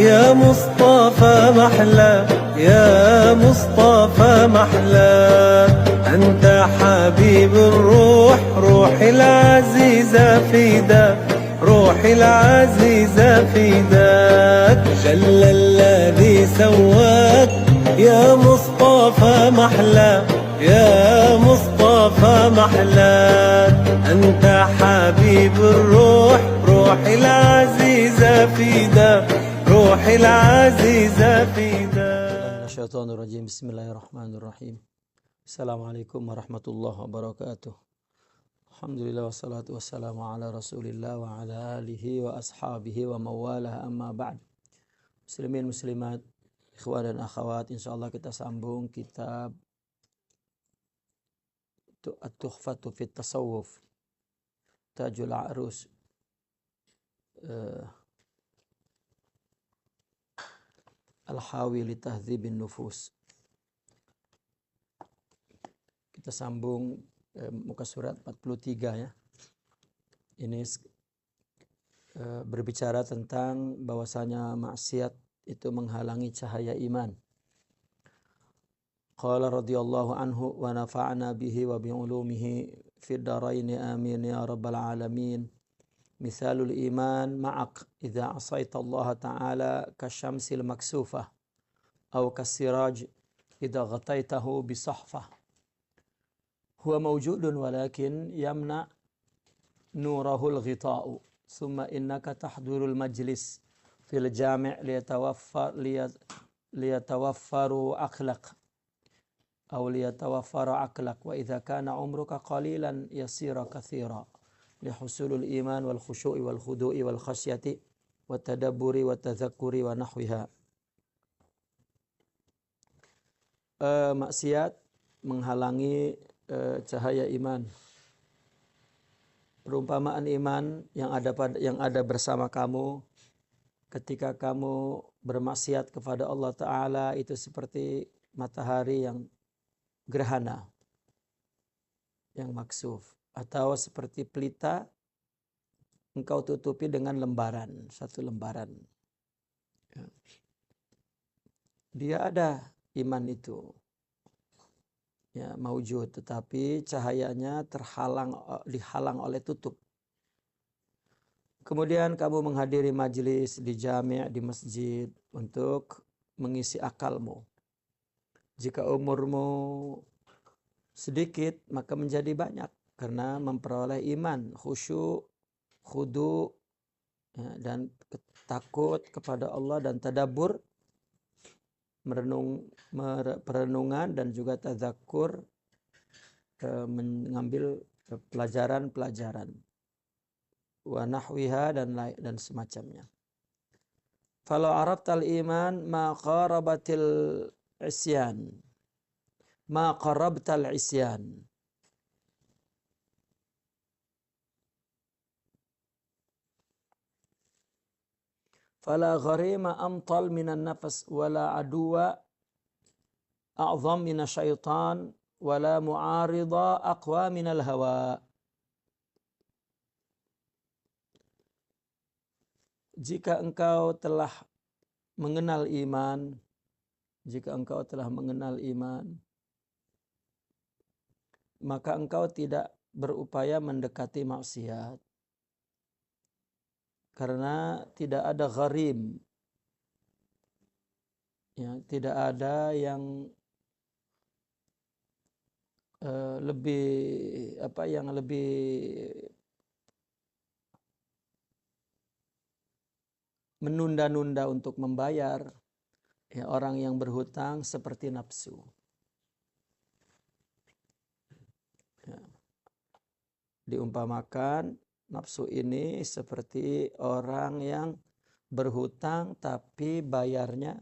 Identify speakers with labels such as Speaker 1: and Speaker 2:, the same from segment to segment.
Speaker 1: يا مصطفى محلى يا مصطفى محلى أنت حبيب الروح روحي العزيزة فداك روحي العزيزة فداك جل الذي سواك يا مصطفى محلى يا مصطفى محلى أنت حبيب الروح روحي العزيزة فداك روحي العزيزة فداك.
Speaker 2: الشيطان الرجيم. بسم الله الرحمن الرحيم. Assalamualaikum warahmatullahi wabarakatuh. Alhamdulillah wassalatu wassalamu ala rasulillah wa ala alihi wa ashabihi wa mawalah, amma ba'd. Muslimin muslimat, ikhwan dan akhwat, insyaallah kita sambung kitab At-Tuhfatu fit Tasawuf, Tajul Arus, Al-Hawi li Tahdzibin Nufus. Kita sambung muka surat 43 ya. Ini berbicara tentang bahwasanya maksiat itu menghalangi cahaya iman. Qala radhiyallahu anhu wa nafa'na bihi wa bi ulumihi fid dharain amin ya rabbal alamin. Mithalul iman ma'ak idza asaita Allah ta'ala kasyamsil maksufah aw kasiraj idza ghataitahu bisahfah. Huwa mawjudun walakin yamna nurahul ghita'u thumma innaka tahdurul majlis fil jami' liyatawaffaru akhlaq aw liyatawaffaru aklaq wa idza kana umruka qalilan yasira katsira lihusulul iman wal khushu'i wal khudu'i wal khasyati wat tadabburi wat tadzakkuri wa nahwiha. Maksiat menghalangi cahaya iman. Perumpamaan iman yang ada bersama kamu ketika kamu bermaksiat kepada Allah Ta'ala itu seperti matahari yang gerhana, yang maksuf, atau seperti pelita engkau tutupi dengan lembaran, satu lembaran. Dia ada iman itu, ya, maujud, tetapi cahayanya dihalang oleh tutup. Kemudian kamu menghadiri majelis di jami', di masjid untuk mengisi akalmu. Jika umurmu sedikit maka menjadi banyak karena memperoleh iman, khusyuk, khudu, ya, dan takut kepada Allah dan tadabbur, perenungan dan juga tadzakkur, mengambil pelajaran-pelajaran, wa nahwiha dan semacamnya. Falau arabtal iman ma qarabtal isyan. Fala gharima amtal minan nafas wala aduwa a'zam minasyaitan wala mu'arida aqwa minal hawa. Jika engkau telah mengenal iman, maka engkau tidak berupaya mendekati maksiat. Karena tidak ada gharim, ya, tidak ada yang lebih menunda-nunda untuk membayar, ya, orang yang berhutang seperti nafsu. Ya. Diumpamakan nafsu ini seperti orang yang berhutang tapi bayarnya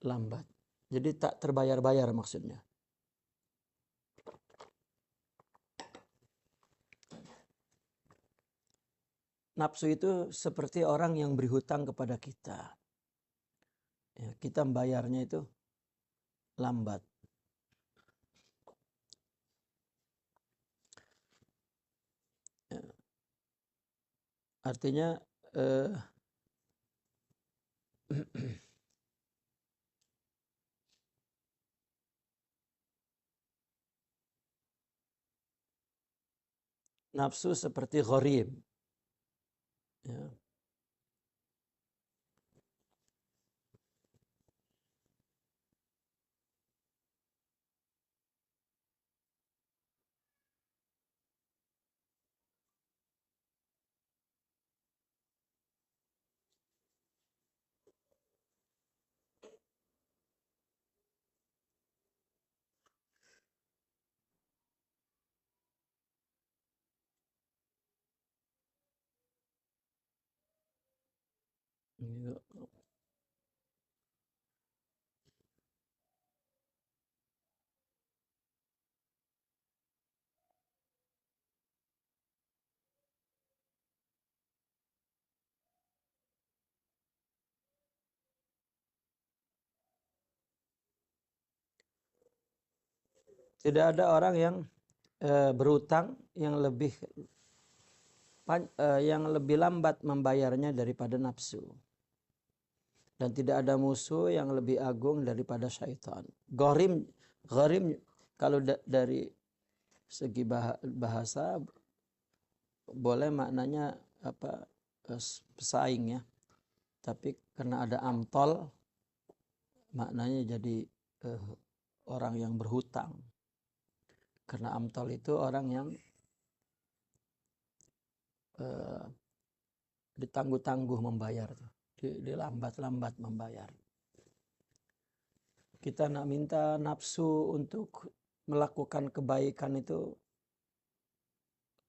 Speaker 2: lambat. Jadi tak terbayar-bayar maksudnya. Nafsu itu seperti orang yang berhutang kepada kita. Ya, kita membayarnya itu lambat. Artinya eh, nafsu seperti gharib. Ya. Tidak ada orang yang berutang yang lebih lambat membayarnya daripada nafsu. Dan tidak ada musuh yang lebih agung daripada syaitan. Gharim kalau dari segi bahasa boleh maknanya pesaing ya. Tapi karena ada amtol maknanya jadi orang yang berhutang. Karena amtol itu orang yang ditangguh-tangguh membayar, dilambat-lambat membayar. Kita nak minta nafsu untuk melakukan kebaikan itu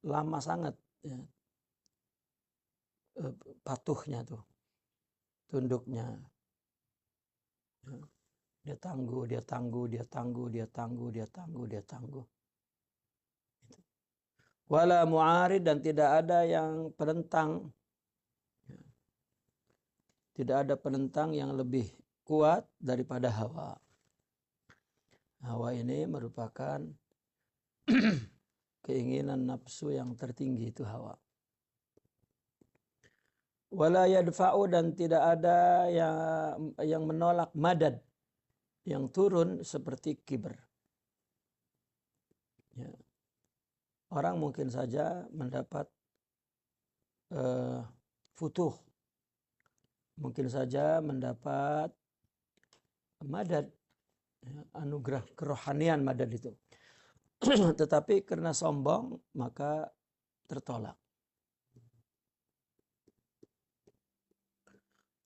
Speaker 2: lama sangat ya. Patuhnya tuh, tunduknya. Dia tangguh. Wala mu'arid, dan tidak ada yang penentang. Tidak ada penentang yang lebih kuat daripada hawa. Hawa ini merupakan keinginan nafsu yang tertinggi, itu hawa. Wala yadfa'u, dan tidak ada yang menolak madad, yang turun seperti kibr. Ya. Orang mungkin saja mendapat futuh, mungkin saja mendapat madad, ya, anugerah kerohanian madad itu. Tetapi karena sombong maka tertolak.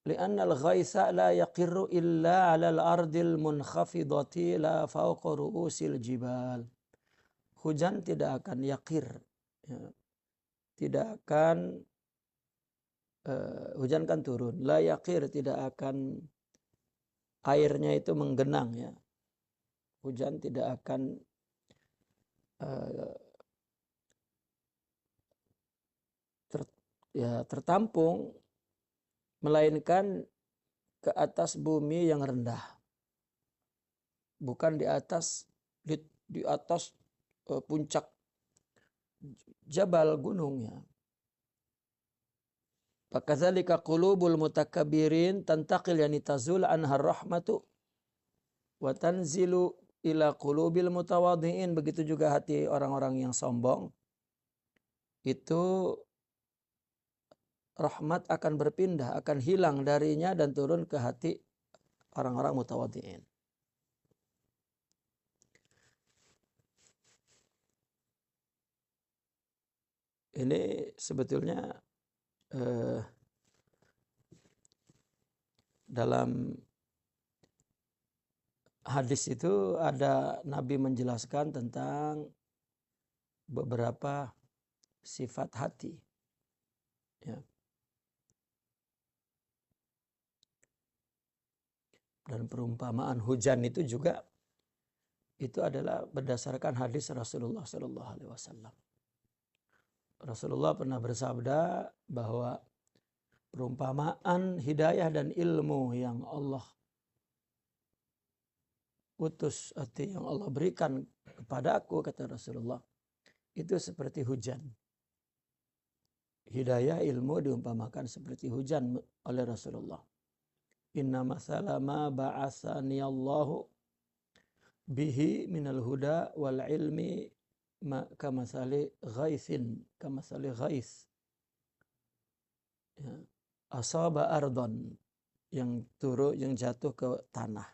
Speaker 2: Li'anna al-ghaitha la yaqirru illa 'ala al-ardil munkhafidati la fawqa ru'usil jibal. Hujan tidak akan yaqir, ya. Tidak akan hujan kan turun, la yaqir, tidak akan airnya itu menggenang ya. Hujan tidak akan tertampung, melainkan ke atas bumi yang rendah, bukan di atas puncak jabal, gunungnya. Fakadzalika qulubul mutakabbirin tantaqil, yani tazul anhar rahmatu wa tanzilu ila qulubil mutawadhi'in. Begitu juga hati orang-orang yang sombong, itu rahmat akan berpindah, akan hilang darinya dan turun ke hati orang-orang mutawadhi'in. Ini sebetulnya dalam hadis itu ada Nabi menjelaskan tentang beberapa sifat hati. Ya. Dan perumpamaan hujan itu juga itu adalah berdasarkan hadis Rasulullah SAW. Rasulullah pernah bersabda bahwa perumpamaan hidayah dan ilmu yang Allah utus, atau yang Allah berikan kepada aku, kata Rasulullah, itu seperti hujan. hidayah ilmu diumpamakan seperti hujan oleh Rasulullah. Inna masala ma ba'athani Allahu bihi minal huda wal ilmi kamasali ghaisin, kamasali ghais. Ya. Asaba ardon, yang turun, yang jatuh ke tanah.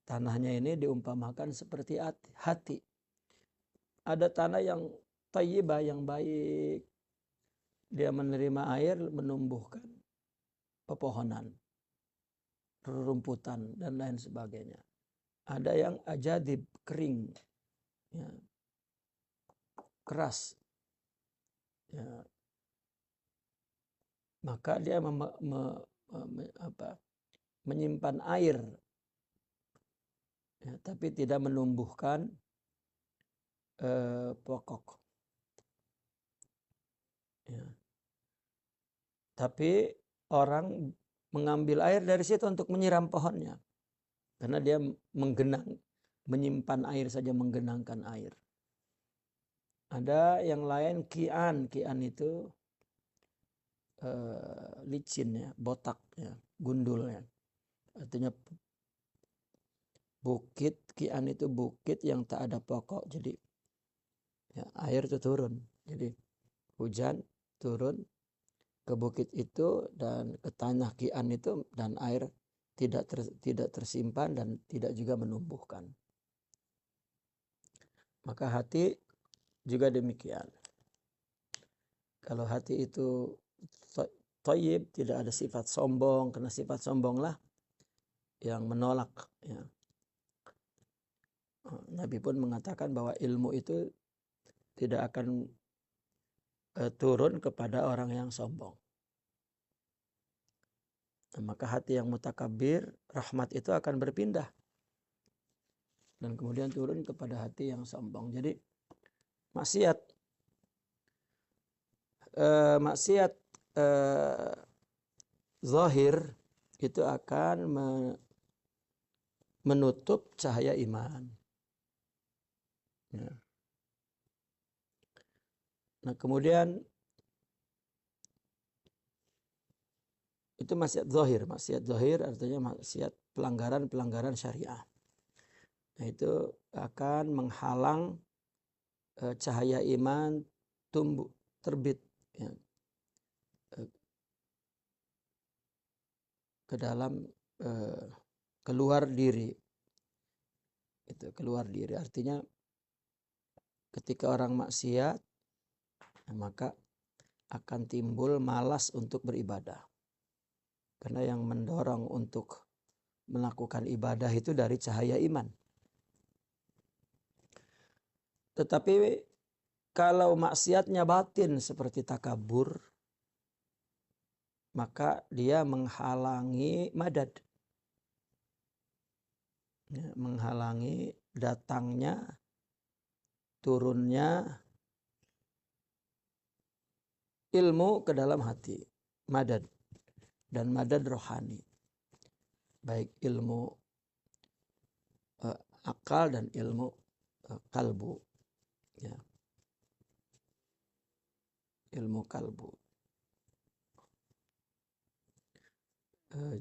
Speaker 2: Tanahnya ini diumpamakan seperti hati. Ada tanah yang thayyibah, yang baik. Dia menerima air, menumbuhkan pepohonan, rerumputan, dan lain sebagainya. Ada yang ajadib, kering, ya, keras. Ya. Maka dia menyimpan air, ya, tapi tidak menumbuhkan pokok. Ya. Tapi orang mengambil air dari situ untuk menyiram pohonnya. Karena dia menyimpan air saja, menggenangkan air. Ada yang lain kian. Kian itu licin, ya, botak, ya, gundul, ya. Artinya bukit, kian itu bukit yang tak ada pokok. Jadi ya, air itu turun. Jadi hujan turun ke bukit itu dan ke tanah kian itu, dan air tidak tersimpan dan tidak juga menumbuhkan. Maka hati juga demikian. Kalau hati itu thayyib, tidak ada sifat sombong, karena sifat sombonglah yang menolak, ya. Nabi pun mengatakan bahwa ilmu itu tidak akan turun kepada orang yang sombong. Maka hati yang mutakabir, rahmat itu akan berpindah dan kemudian turun kepada hati yang sombong. Jadi maksiat zahir itu akan menutup cahaya iman. Ya. Nah, kemudian itu maksiat zahir. Maksiat zahir artinya maksiat pelanggaran syariah. Nah, itu akan menghalang cahaya iman tumbuh, terbit, ya, ke dalam keluar diri. Itu keluar diri artinya ketika orang maksiat, maka akan timbul malas untuk beribadah. Karena yang mendorong untuk melakukan ibadah itu dari cahaya iman. Tetapi kalau maksiatnya batin seperti takabur, maka dia menghalangi madad. Ya, menghalangi datangnya, turunnya ilmu ke dalam hati. Madad. Dan madad rohani. Baik ilmu akal dan ilmu kalbu. Ya. Ilmu kalbu.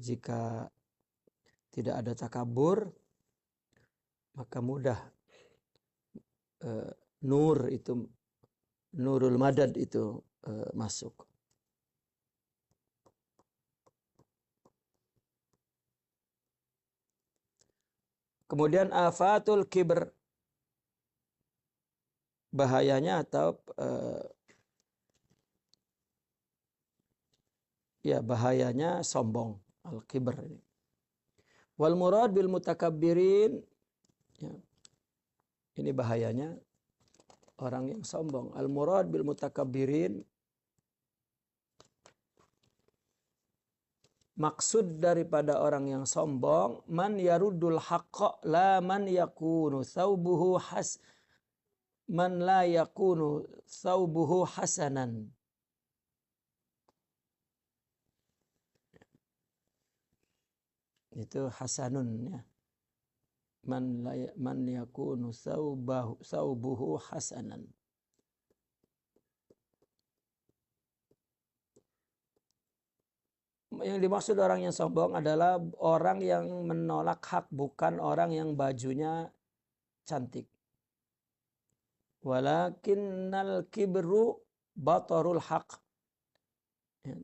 Speaker 2: Jika tidak ada takabur, maka mudah nur itu, nurul madad itu masuk. Kemudian afatul kibr, bahayanya atau bahayanya sombong, al-kibr ini. Wal murad bil mutakabbirin, ya, ini bahayanya orang yang sombong. Al murad bil mutakabbirin, maksud daripada orang yang sombong, man yaruddul haqqa la man yakunu thawbuhu man la yakunu thawbuhu hasanan. Itu hasanun, ya. Man yakunu thawbuhu hasanan. Yang dimaksud orang yang sombong adalah orang yang menolak hak, bukan orang yang bajunya cantik. Walakinnal kibru batarul haq. Ya.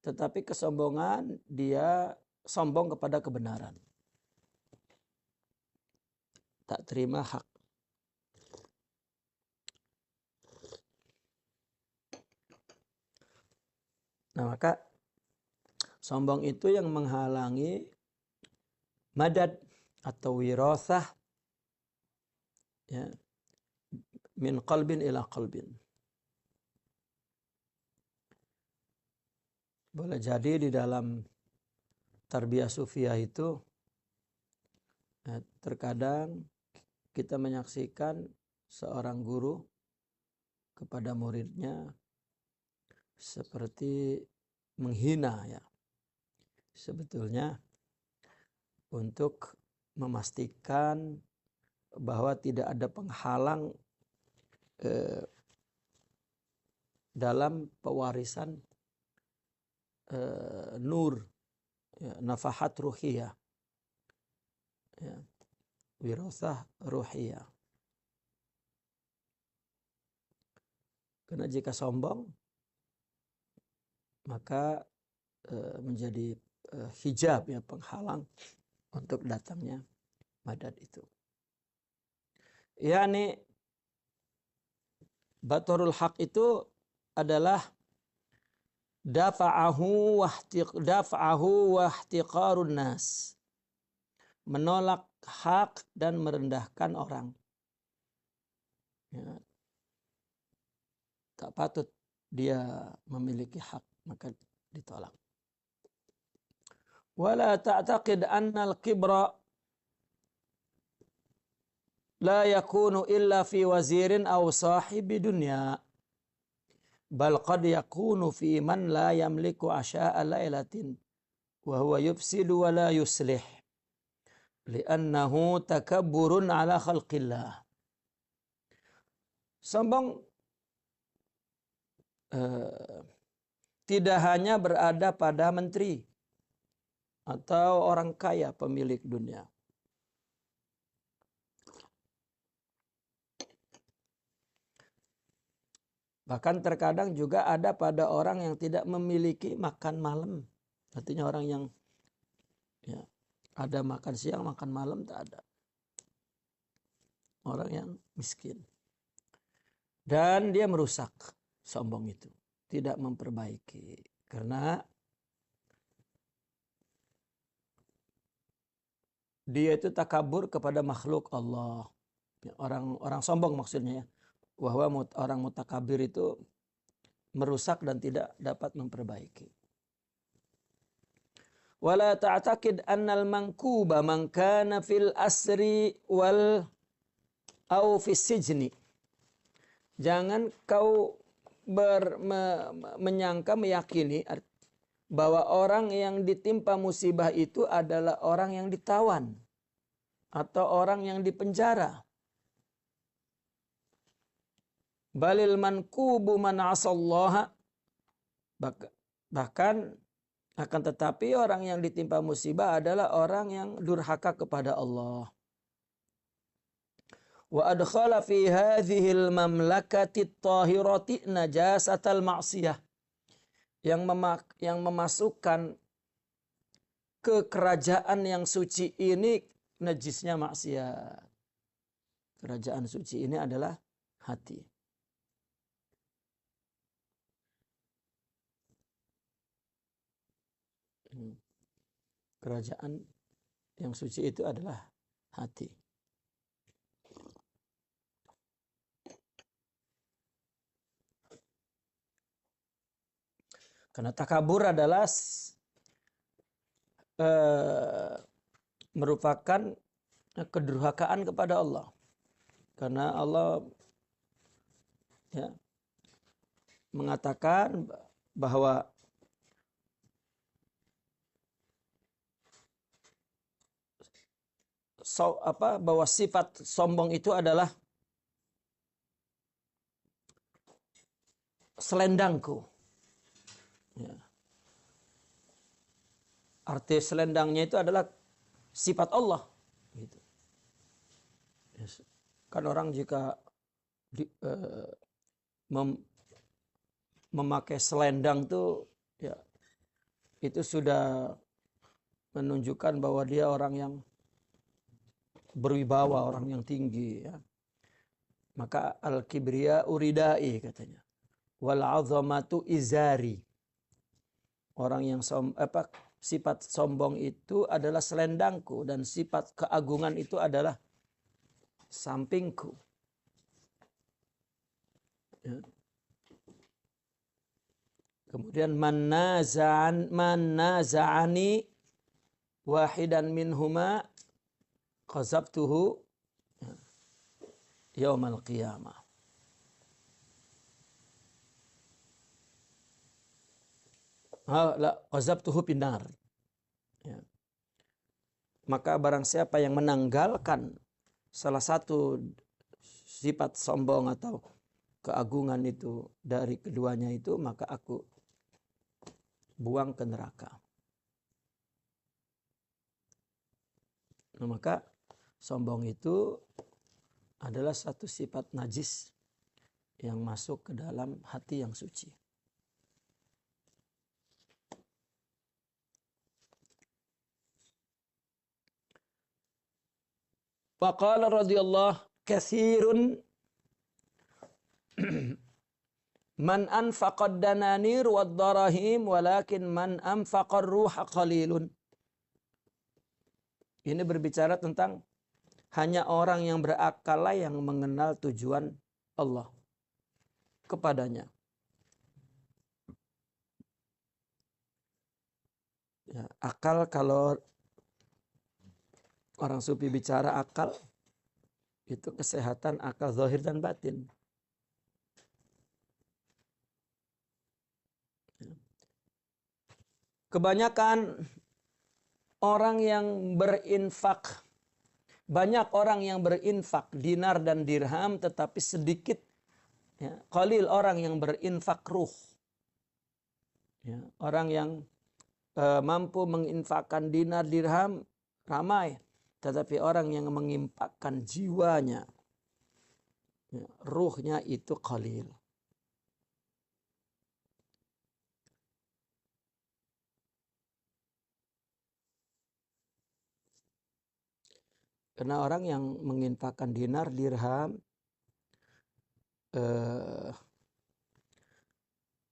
Speaker 2: Tetapi kesombongan dia sombong kepada kebenaran. Tak terima hak. Nah, maka sombong itu yang menghalangi madad atau wirasah, ya, min qalbin ila qalbin. Boleh jadi di dalam tarbiyah sufiah itu terkadang kita menyaksikan seorang guru kepada muridnya seperti menghina, ya. Sebetulnya untuk memastikan bahwa tidak ada penghalang dalam pewarisan nur, ya, nafahat ruhiyah, ya, wirasah ruhiyah. Karena jika sombong maka menjadi hijab, ya, penghalang untuk datangnya madad itu. Yani batarul haq itu adalah dafa'ahu wa ihtiqarun nas. Menolak hak dan merendahkan orang. Ya. Tak patut dia memiliki hak, maka ditolak. Wala ta'taqid anna al-kibra la yakunu illa fi wazirin aw sahibi dunya. Bal qad yakunu fi man la yamliku asya'a lailatin wa huwa yufsidu wa la yuslih li'annahu takabburun ala khalqillah. Sombong tidak hanya berada pada menteri atau orang kaya pemilik dunia. Bahkan terkadang juga ada pada orang yang tidak memiliki makan malam. Artinya orang yang, ya, ada makan siang, makan malam tak ada. Orang yang miskin. Dan dia merusak, sombong itu. Tidak memperbaiki. Karena dia itu takabur kepada makhluk Allah. Orang sombong maksudnya, ya. Bahwa orang mutakabir itu merusak dan tidak dapat memperbaiki. Wala ta'taqid annal mankuba man kana fil asri wal au fis sijni. Jangan kau menyangka, meyakini bahwa orang yang ditimpa musibah itu adalah orang yang ditawan atau orang yang dipenjara. Balil mankubu man asallaha. Bahkan akan tetapi orang yang ditimpa musibah adalah orang yang durhaka kepada Allah. Wa adkhala fi hadhil mamlakati tahirati najasatal ma'siyah. Yang memasukkan ke kerajaan yang suci ini najisnya maksiat. Kerajaan suci ini adalah hati. Kerajaan yang suci itu adalah hati. Karena takabur adalah merupakan kedurhakaan kepada Allah. Karena Allah, ya, mengatakan bahwa bahwa sifat sombong itu adalah selendangku. Ya. Arti selendangnya itu adalah sifat Allah. Gitu. Yes. Kan orang jika memakai selendang tuh ya itu sudah menunjukkan bahwa dia orang yang berwibawa, orang yang tinggi ya. Maka al-kibriya uridai katanya. Wal 'azamatu izari. Orang yang sifat sombong itu adalah selendangku dan sifat keagungan itu adalah sampingku. Ya. Kemudian manaza'ani wahidan minhuma qazabtuhu yaumal qiyamah. Qazabtuhu pinar. Ya. Maka barang siapa yang menanggalkan salah satu sifat sombong atau keagungan itu dari keduanya itu, maka aku buang ke neraka. Nah, maka sombong itu adalah satu sifat najis yang masuk ke dalam hati yang suci. Faqala radhiyallahu katsirun man anfaqad dananir wad darahim walakin man anfaqar ruha qalilun. Ini berbicara tentang hanya orang yang berakal yang mengenal tujuan Allah kepadanya. Ya, akal, kalau orang sufi bicara akal, itu kesehatan akal zahir dan batin. Kebanyakan orang yang berinfak, banyak orang yang berinfak dinar dan dirham, tetapi sedikit, ya, qalil orang yang berinfak ruh. Ya, orang yang mampu menginfakkan dinar dirham ramai, tetapi orang yang menginfakkan jiwanya, ya, ruhnya itu qalil. Karena orang yang menginfakkan dinar dirham,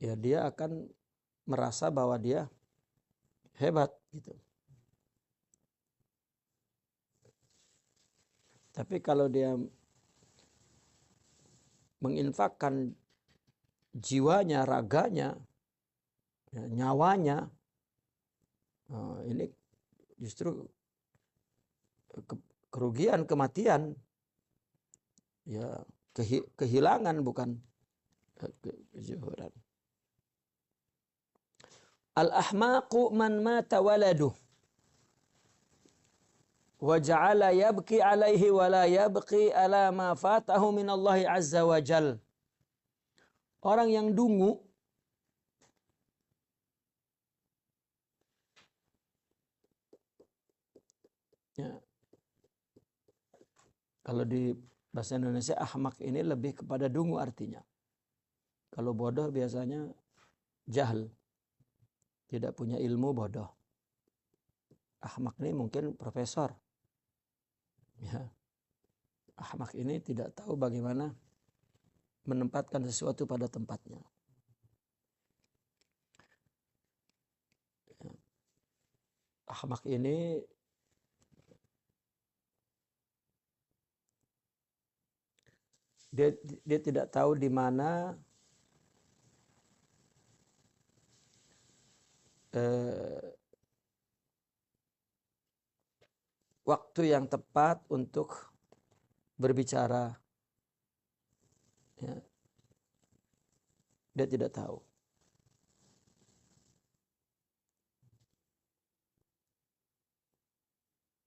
Speaker 2: ya dia akan merasa bahwa dia hebat gitu. Tapi kalau dia menginfakkan jiwanya, raganya, ya, nyawanya, ini justru kerugian, kematian, ya kehilangan, bukan kejuhuran. Al-ahmaqu man mata waladuh wa ja'ala yabki alaihi wa la yabki ala ma fatahu min Allah azza wa jal. Orang yang dungu ya, kalau di bahasa Indonesia ahmak ini lebih kepada dungu artinya. Kalau bodoh biasanya jahil, tidak punya ilmu, bodoh. Ahmak ini mungkin profesor. Ya. Ahmak ini tidak tahu bagaimana menempatkan sesuatu pada tempatnya. Ya. Ahmak ini dia tidak tahu di mana waktu yang tepat untuk berbicara. Ya. Dia tidak tahu.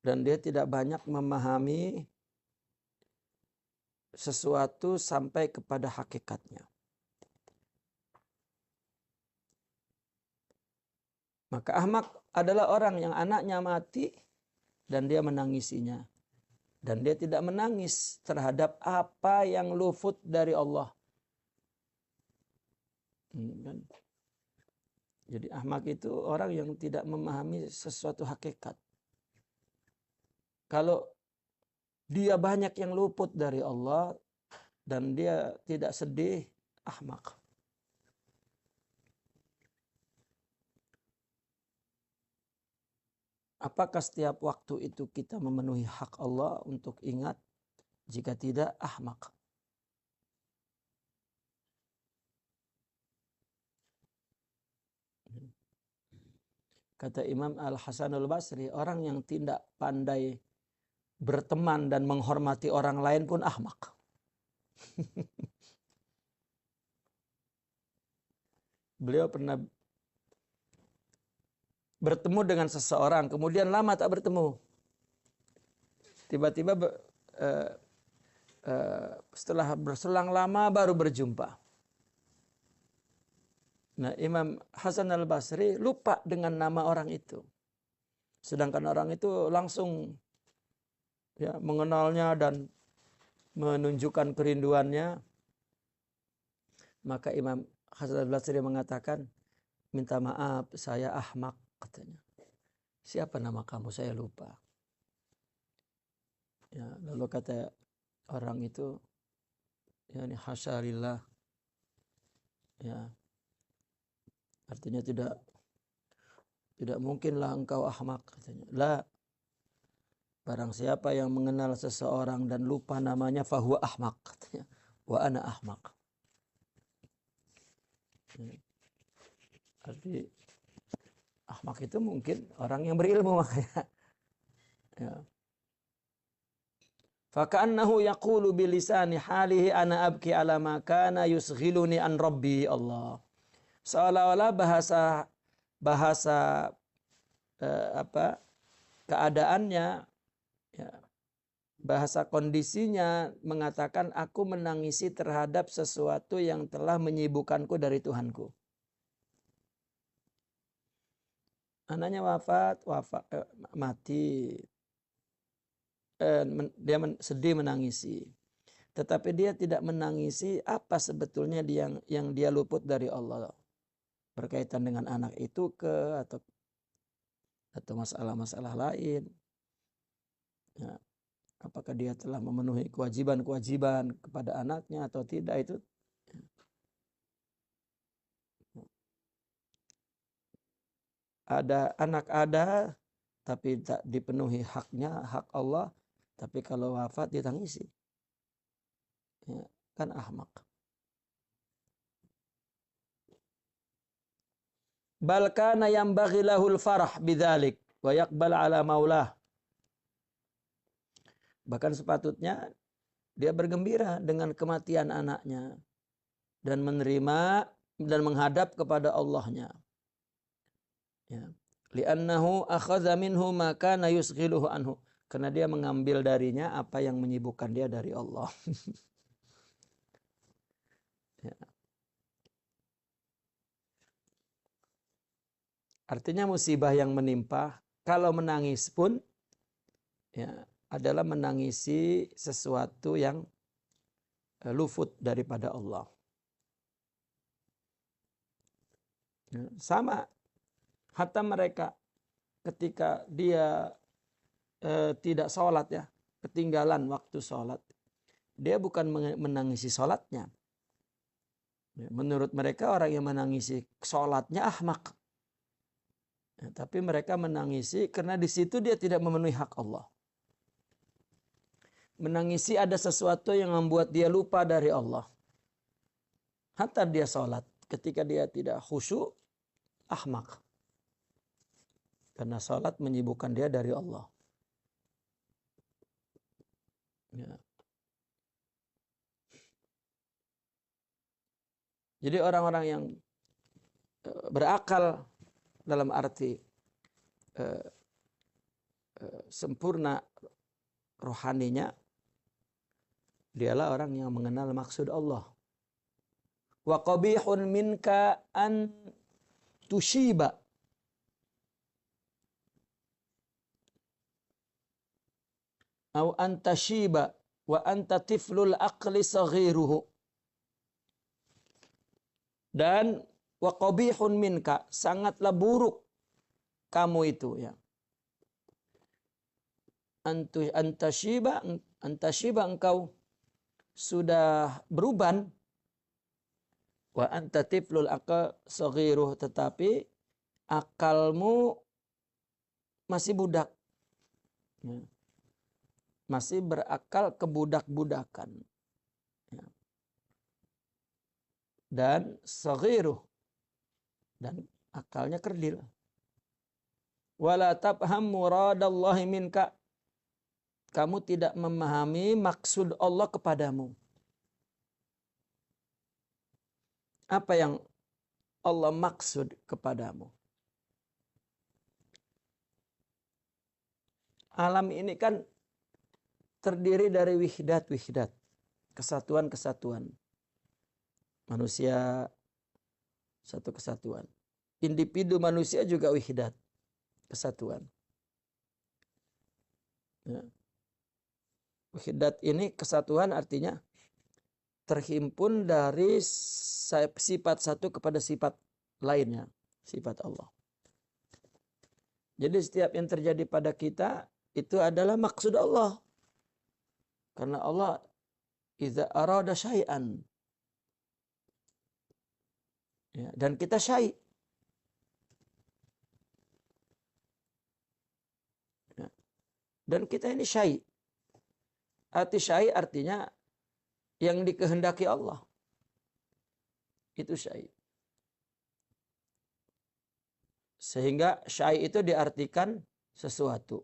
Speaker 2: Dan dia tidak banyak memahami sesuatu sampai kepada hakikatnya. Maka ahmak adalah orang yang anaknya mati dan dia menangisinya. Dan dia tidak menangis terhadap apa yang luput dari Allah. Kan? Jadi ahmak itu orang yang tidak memahami sesuatu hakikat. Kalau dia banyak yang luput dari Allah dan dia tidak sedih, ahmak. Apakah setiap waktu itu kita memenuhi hak Allah untuk ingat? Jika tidak, ahmak. Kata Imam Al-Hasanul Basri, orang yang tidak pandai berteman dan menghormati orang lain pun ahmak. Beliau pernah bertemu dengan seseorang, kemudian lama tak bertemu. Tiba-tiba setelah berselang lama baru berjumpa. Nah, Imam Hasan al-Basri lupa dengan nama orang itu. Sedangkan orang itu langsung ya, mengenalnya dan menunjukkan kerinduannya. Maka Imam Hasan al-Basri mengatakan, minta maaf, saya ahmak, katanya. Siapa nama kamu? Saya lupa. Ya, lalu kata orang itu, ya ini hasyalillah. Ya, artinya tidak mungkinlah engkau ahmak, katanya. La, barang siapa yang mengenal seseorang dan lupa namanya, fahuwa ahmak, katanya. Wa ana ahmak. Ya. Arti ahmak itu mungkin orang yang berilmu makanya. Ya. Faka'annahu yaqulu bilisani halihi ana abki ala ma kana yusghiluni an rabbi Allah. Seolah-olah bahasa keadaannya, ya, bahasa kondisinya mengatakan aku menangisi terhadap sesuatu yang telah menyibukkanku dari Tuhanku. Anaknya mati. Dia sedih menangisi. Tetapi dia tidak menangisi apa sebetulnya yang dia luput dari Allah. Berkaitan dengan anak itu atau masalah-masalah lain. Ya, apakah dia telah memenuhi kewajiban-kewajiban kepada anaknya atau tidak, itu ada tapi tak dipenuhi haknya, hak Allah, tapi kalau wafat ditangisi. Ya, kan ahmak. Bal kana yambaghi lahul farah bidzalik wa yaqbal ala maulah. Bahkan sepatutnya dia bergembira dengan kematian anaknya dan menerima dan menghadap kepada Allahnya. Ya. Li'annahu akhadha minhu ma kana yusghiluhu anhu. Karena dia mengambil darinya apa yang menyibukkan dia dari Allah. Ya. Artinya musibah yang menimpa, kalau menangis pun ya, adalah menangisi sesuatu yang luput daripada Allah. Ya. Sama, hatta mereka ketika dia tidak sholat, ya, ketinggalan waktu sholat, dia bukan menangisi sholatnya. Ya, menurut mereka orang yang menangisi sholatnya ahmak. Ya, tapi mereka menangisi karena di situ dia tidak memenuhi hak Allah. Menangisi ada sesuatu yang membuat dia lupa dari Allah. Hatta dia sholat, ketika dia tidak khusyuk, ahmak. Karena sholat menyibukkan dia dari Allah. Ya. Jadi orang-orang yang berakal dalam arti sempurna rohaninya, dialah orang yang mengenal maksud Allah. Wa qabihun minka an tushiba au anta shiba wa anta tiflul aqli saghiruhu. Dan wa qabihun minka, sangatlah buruk kamu itu ya. Anta shiba engkau sudah beruban, wa anta tiflul aqli saghiruhu, tetapi akalmu masih budak. Ya. Masih berakal kebudak-budakan. Ya. Dan saghiruh, dan akalnya kerdil. Wala tafham muradallahi minka, kamu tidak memahami maksud Allah kepadamu. Apa yang Allah maksud kepadamu? Alam ini kan terdiri dari wihdat-wihdat, kesatuan-kesatuan. Manusia satu kesatuan. Individu manusia juga wihdat, kesatuan. Ya. Wihdat ini kesatuan artinya terhimpun dari sifat satu kepada sifat lainnya, sifat Allah. Jadi setiap yang terjadi pada kita itu adalah maksud Allah. Karena Allah idza arada syai'an, ya, dan kita syai'. Ya. Dan kita ini syai'. Arti syai' artinya yang dikehendaki Allah. Itu syai'. Sehingga syai' itu diartikan sesuatu.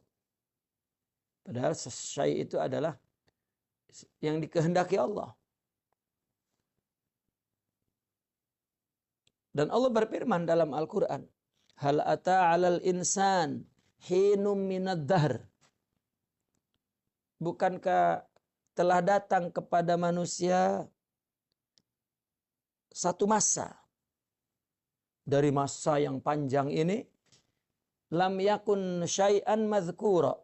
Speaker 2: Padahal syai' itu adalah yang dikehendaki Allah. Dan Allah berfirman dalam Al-Quran, hal ata 'alal insan hinum minad dahr. Bukankah telah datang kepada manusia satu masa dari masa yang panjang ini, lam yakun syai'an madhkura.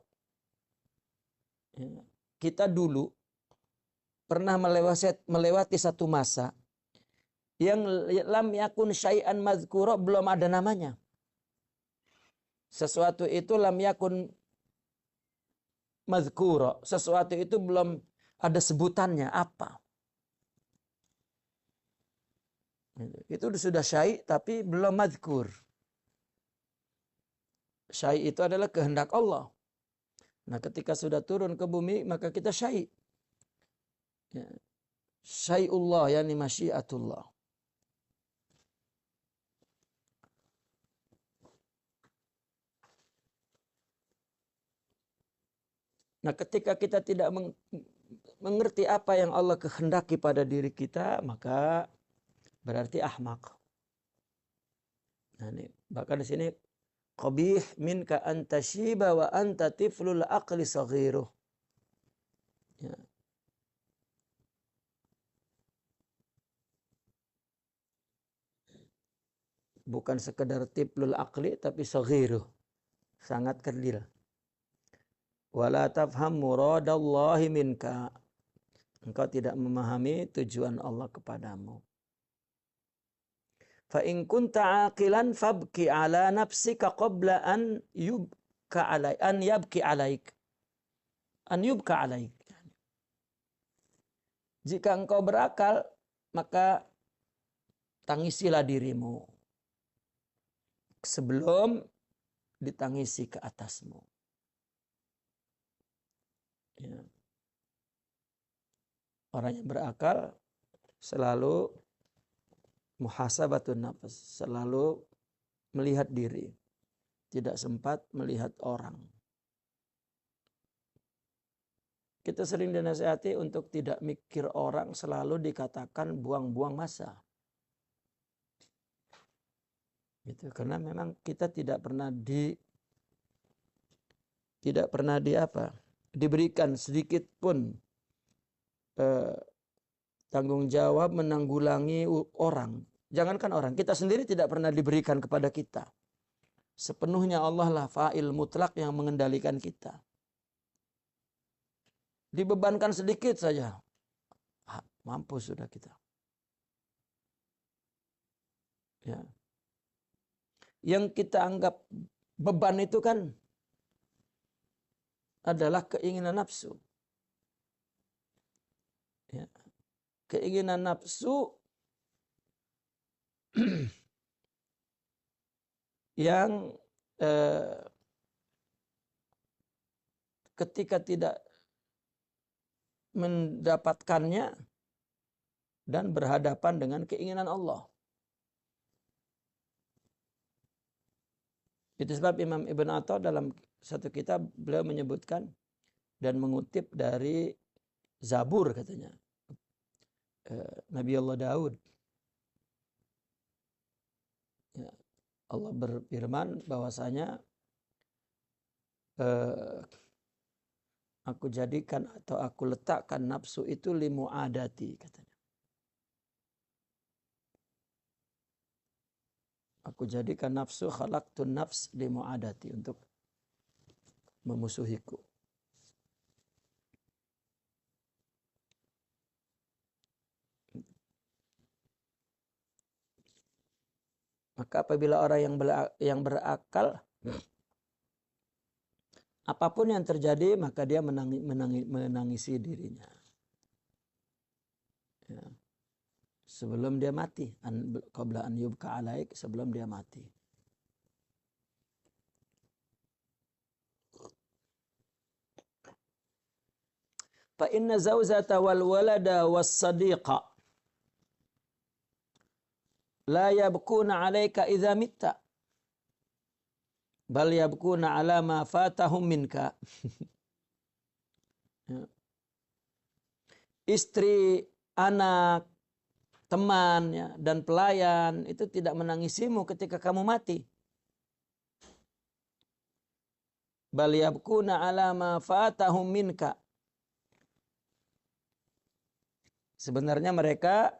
Speaker 2: Kita dulu pernah melewati satu masa yang lam yakun syai'an madhkura, belum ada namanya. Sesuatu itu lam yakun madhkura, sesuatu itu belum ada sebutannya apa. Itu sudah syai' tapi belum madhkur. Syai' itu adalah kehendak Allah. Nah, ketika sudah turun ke bumi maka kita syai'. Ya. Syai'ullah yani masyiatullah. Nah, ketika kita tidak mengerti apa yang Allah kehendaki pada diri kita, maka berarti ahmak. Nah, ini bahkan di sini qabih minka anta shiba wa anta tiflul aqli saghiruh. Ya. Bukan sekedar tiflul aqli tapi saghiruh, sangat kerdil. Wala tafham muradallahi minka, engkau tidak memahami tujuan Allah kepadamu. Fa in kunta aqilan fabki ala nafsika qabla an yubka alaik, an yabki alaik, an yubka alaik. Jika engkau berakal, maka tangisilah dirimu sebelum ditangisi ke atasmu. Ya. Orang yang berakal selalu muhasabatun nafas, selalu melihat diri, tidak sempat melihat orang. Kita sering dinasihati untuk tidak mikir orang, selalu dikatakan buang-buang masa. Gitu, karena memang kita tidak pernah diberikan sedikit pun tanggung jawab menanggulangi orang. Jangankan orang, kita sendiri tidak pernah diberikan kepada kita. Sepenuhnya Allah lah fa'il mutlak yang mengendalikan kita. dibebankan sedikit saja, mampu sudah kita. Ya. Yang kita anggap beban itu kan adalah keinginan nafsu. Ya. Keinginan nafsu yang ketika tidak mendapatkannya dan berhadapan dengan keinginan Allah. Itu sebab Imam Ibn Athar dalam satu kitab beliau menyebutkan dan mengutip dari Zabur katanya. Nabi Allah Daud. Ya, Allah berfirman bahwasanya aku jadikan atau aku letakkan nafsu itu limu'adati katanya. Aku jadikan nafsu khalaqtun nafs limu'adati untuk memusuhiku. Maka apabila orang yang berakal, apapun yang terjadi maka dia menangisi dirinya. Ya. Sebelum dia mati, qabla an yubka alaik, sebelum dia mati. Fa inna zawjata wal walada was sadiqa la yabkuna alaika idza mitta bal yabkuna ala ma fatahum minka. Ya. Istri, anak, teman ya, dan pelayan itu tidak menangisimu ketika kamu mati. Bal yabkuna ala ma fatahum minka. Sebenarnya mereka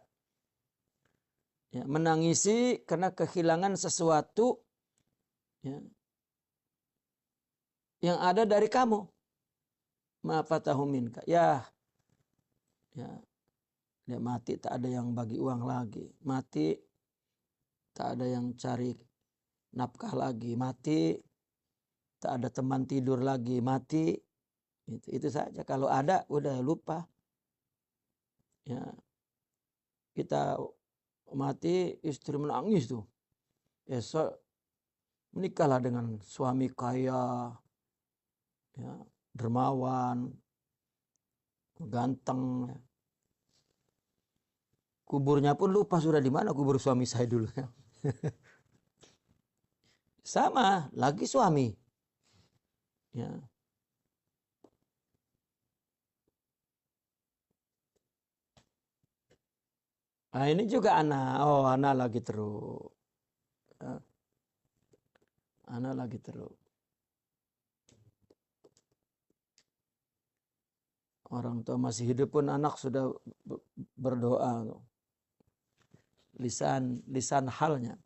Speaker 2: ya, menangisi karena kehilangan sesuatu ya, yang ada dari kamu. Ma fatahum minka. Ya, dia mati tak ada yang bagi uang lagi. Mati tak ada yang cari nafkah lagi. Mati tak ada teman tidur lagi. Mati itu saja. Kalau ada udah lupa. Ya, kita mati istri menangis tuh. Esok menikahlah dengan suami kaya, ya, dermawan, ganteng. Kuburnya pun lupa sudah di mana kubur suami saya dulu. Sama, lagi suami. Ya. Nah, ini juga anak. Oh, anak lagi terus. Anak lagi terus. Orang tua masih hidup pun anak sudah berdoa. Lisan halnya.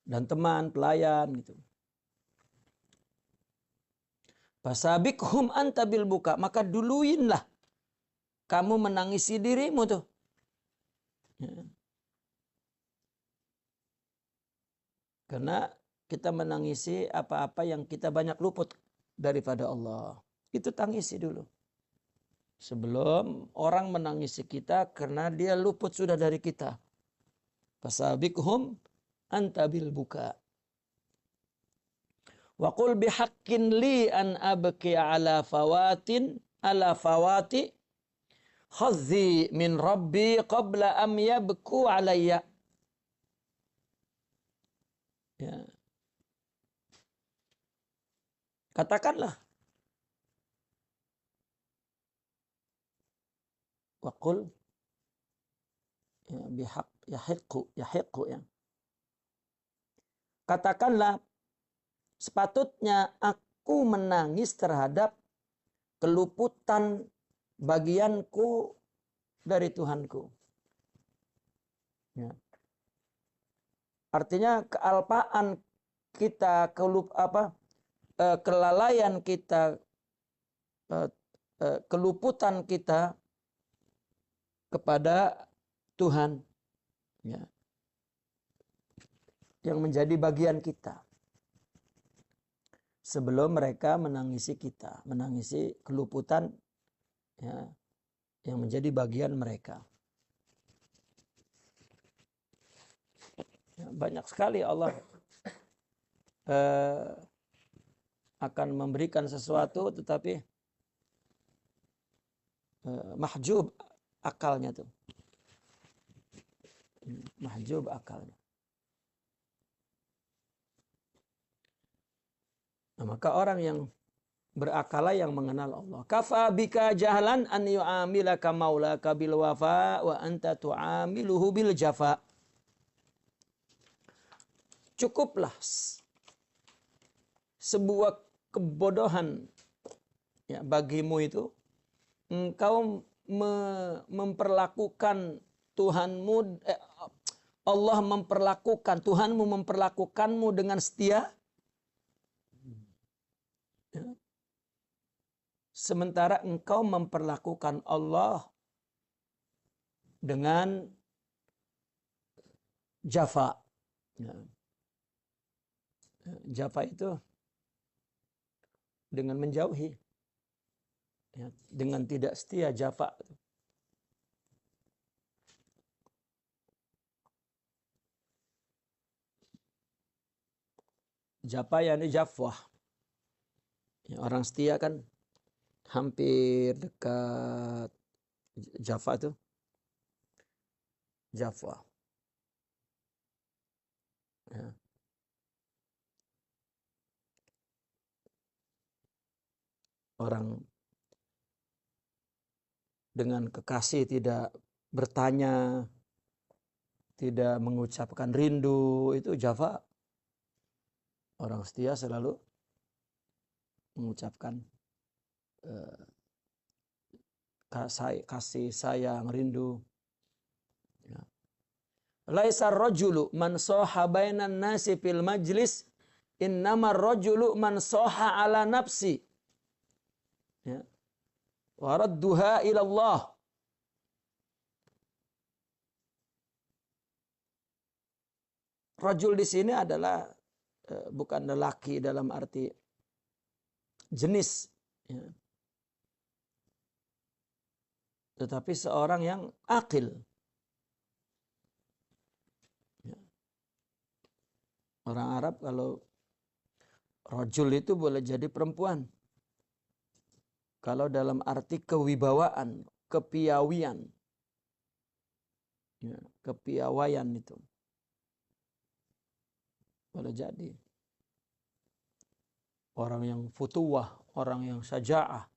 Speaker 2: Dan teman, pelayan gitu. Fasabikhum anta bil buka, maka duluinlah kamu menangisi dirimu tuh. Ya. Karena kita menangisi apa-apa yang kita banyak luput daripada Allah. Itu tangisi dulu. Sebelum orang menangisi kita karena dia luput sudah dari kita. Fasabikhum anta bil buka. Wa qul bihaqqin li an abki ala fawati khadhi min rabbi qabla am yabku alayya. Ya. Katakanlah. Wa qul ya, bihaq yahiqqu ya. Katakanlah, sepatutnya aku menangis terhadap keluputan bagianku dari Tuhanku. Ya. Artinya kealpaan kita kelalaian kita, keluputan kita kepada Tuhan, ya, yang menjadi bagian kita. Sebelum mereka menangisi kita, menangisi keluputan, ya, yang menjadi bagian mereka. Ya, banyak sekali Allah akan memberikan sesuatu, tetapi mahjub akalnya tuh. Mahjub akalnya. Nah, maka orang yang berakala yang mengenal Allah. Kafa bika jahlan an yu'amilaka maulaka bil wafa wa anta tu'amiluhu bil jafa. Cukuplah sebuah kebodohan, ya, bagimu itu engkau memperlakukan Tuhanmu, Allah memperlakukan, Tuhanmu memperlakukanmu dengan setia, ya, sementara engkau memperlakukan Allah dengan jafa. Ya. Jafa itu dengan menjauhi, ya, dengan tidak setia, jafa. Jafa yani jafwah. Ya, orang setia kan hampir dekat. Jafa itu jafwah. Ya. Orang dengan kekasih tidak bertanya, tidak mengucapkan rindu, itu jafa. Orang setia selalu mengucapkan kasih sayang, rindu. Ya. Laisa rajulu man soha bainan nasi fil majlis, innamar rajulu man soha ala nafsi. Ya. Waradduha ilallah. Rajul di sini adalah bukan lelaki dalam arti jenis, ya, tetapi seorang yang akil. Ya. Orang Arab kalau rajul itu boleh jadi perempuan. Kalau dalam arti kewibawaan, kepiawian, ya, kepiawaian itu boleh jadi. Orang yang futuwah, orang yang saja'ah,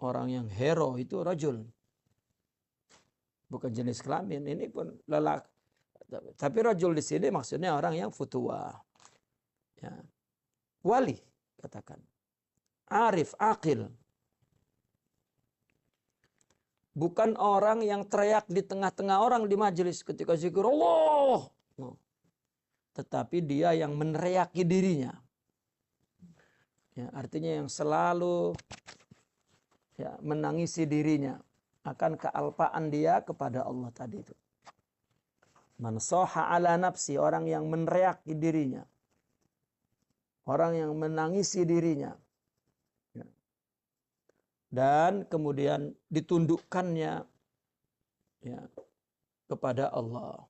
Speaker 2: orang yang hero itu rajul. Bukan jenis kelamin, ini pun lelaki. Tapi rajul di sini maksudnya orang yang futuwah. Ya. Wali, katakan. Arif, akil. Bukan orang yang teriak di tengah-tengah orang di majelis ketika zikir Allah. No. Tetapi dia yang meneriaki dirinya. Ya, artinya yang selalu, ya, menangisi dirinya akan kealpaan dia kepada Allah tadi itu. Man soha ala nafsi, orang yang meneriaki dirinya. Orang yang menangisi dirinya. Ya. Dan kemudian ditundukkannya, ya, kepada Allah.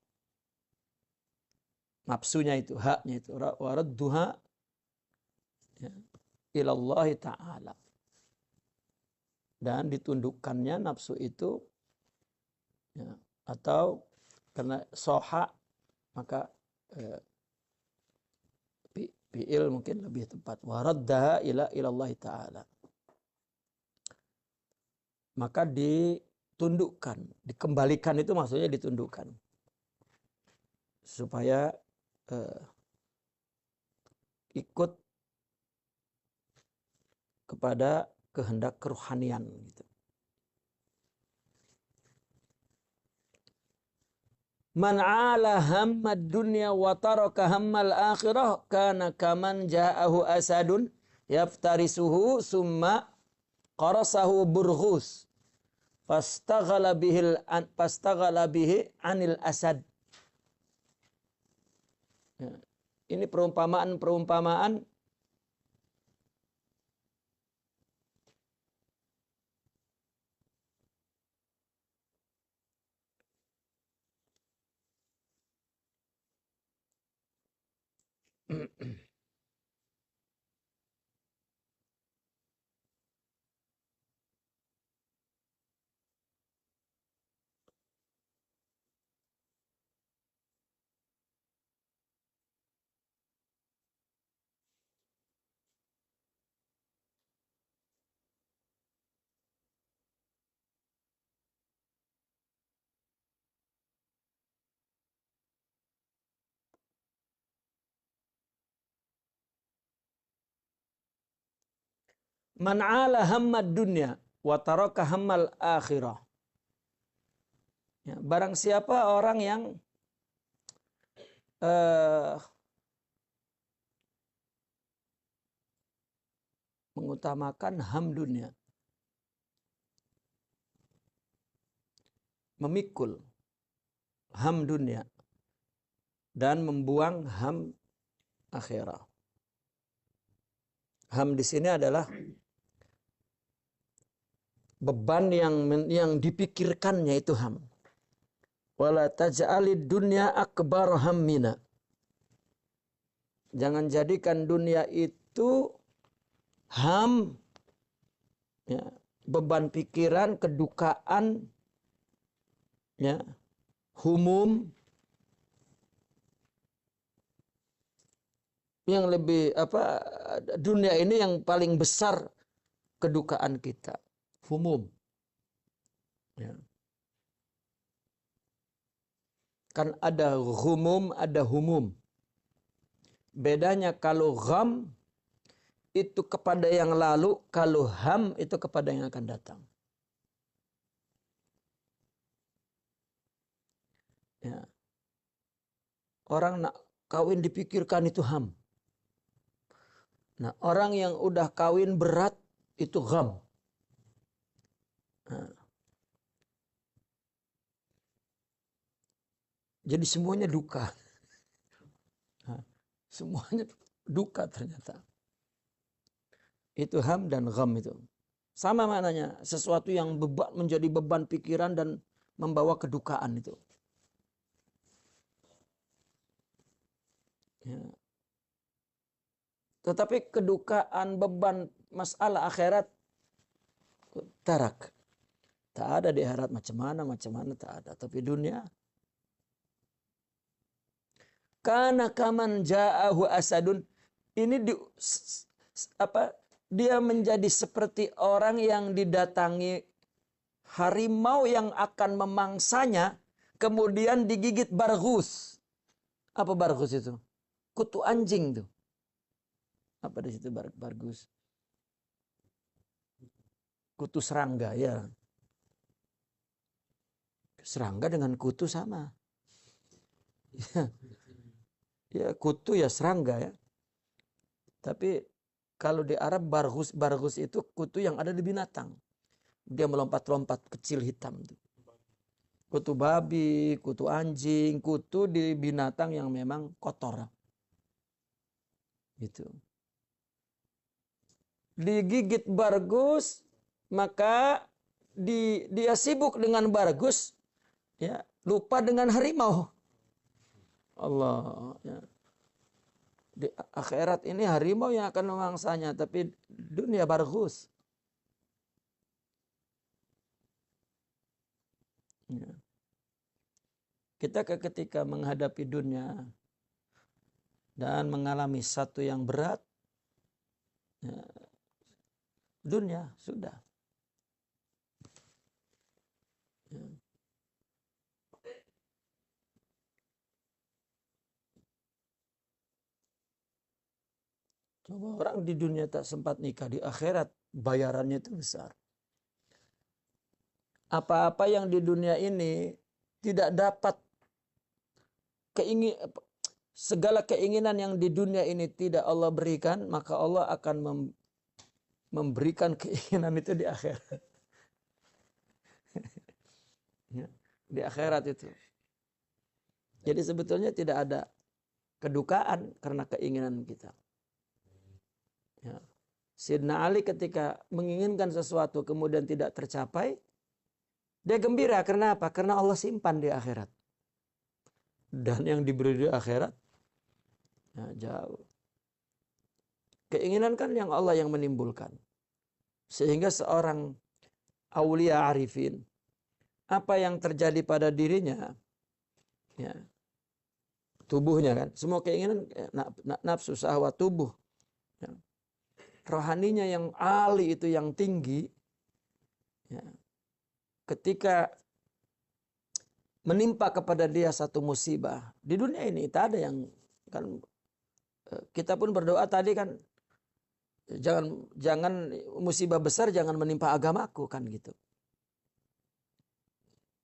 Speaker 2: Nafsunya itu, haknya itu. Waradduha, ya, ilallahi ta'ala. Dan ditundukkannya nafsu itu, ya, atau karena soha, maka fi'il mungkin lebih tepat. Waraddaha ilallahi ta'ala. Maka ditundukkan, dikembalikan itu maksudnya ditundukkan. Supaya ikut kepada kehendak kerohanian gitu. Man 'ala hammad dunya wa taraka hammal akhirah kana kaman ja'ahu asadun yaftarisuhu summa qarasahu burghus fastaghala bihi anil asad. Ya. Ini perumpamaan man 'ala hammad dunya wa taraka hammal akhirah. Ya, barang siapa orang yang mengutamakan ham dunia, memikul ham dunia dan membuang ham akhirat. Ham di sini adalah beban yang dipikirkannya itu ham. Wala taj'alid dunya akbar hammina. Jangan jadikan dunia itu ham, ya, beban pikiran, kedukaan, ya, humum yang lebih dunia ini yang paling besar kedukaan kita, humum, ya. Kan ada humum, ada humum. Bedanya kalau gham itu kepada yang lalu, kalau ham itu kepada yang akan datang. Ya. Orang nak kawin dipikirkan itu ham. Nah, orang yang udah kawin berat itu gham. Nah. Jadi semuanya duka. Nah, semuanya duka ternyata. Itu ham dan gham itu. Sama maknanya, sesuatu yang menjadi beban pikiran dan membawa kedukaan itu. Ya. Tetapi kedukaan, beban masalah akhirat tarak. Tak ada di akhirat macam mana tak ada. Tapi dunia kana kaman ja'ahu asadun, ini dia menjadi seperti orang yang didatangi harimau yang akan memangsanya, kemudian digigit barghus. Apa barghus itu? Kutu anjing tuh. Apa di situ barghus? Kutu serangga, ya. Serangga dengan kutu sama. Ya, kutu ya serangga ya. Tapi kalau di Arab barghus itu kutu yang ada di binatang. Dia melompat-lompat kecil hitam tuh. Kutu babi, kutu anjing, kutu di binatang yang memang kotor. Gitu. Digigit barghus, maka dia sibuk dengan barghus, ya, lupa dengan harimau. Allah, ya. Di akhirat ini harimau yang akan memangsanya, tapi dunia barghus. Ya. Kita ketika menghadapi dunia dan mengalami satu yang berat, ya, dunia sudah. Ya. Coba orang di dunia tak sempat nikah, di akhirat bayarannya itu besar. Apa-apa yang di dunia ini tidak dapat segala keinginan yang di dunia ini tidak Allah berikan, maka Allah akan memberikan keinginan itu di akhirat. Ya, di akhirat itu. Jadi sebetulnya tidak ada kedukaan karena keinginan kita. Ya. Sayyidina Ali ketika menginginkan sesuatu kemudian tidak tercapai, dia gembira. Karena apa? Karena Allah simpan di akhirat. Dan yang diberi di akhirat, ya, jauh. Keinginan kan yang Allah yang menimbulkan. Sehingga seorang aulia arifin, apa yang terjadi pada dirinya, ya, tubuhnya kan, semua keinginan, nafsu, syahwat tubuh, ya, rohaninya yang ali itu yang tinggi, ya, ketika menimpa kepada dia satu musibah di dunia ini, tak ada yang kan, kita pun berdoa tadi kan, jangan musibah besar jangan menimpa agamaku kan gitu.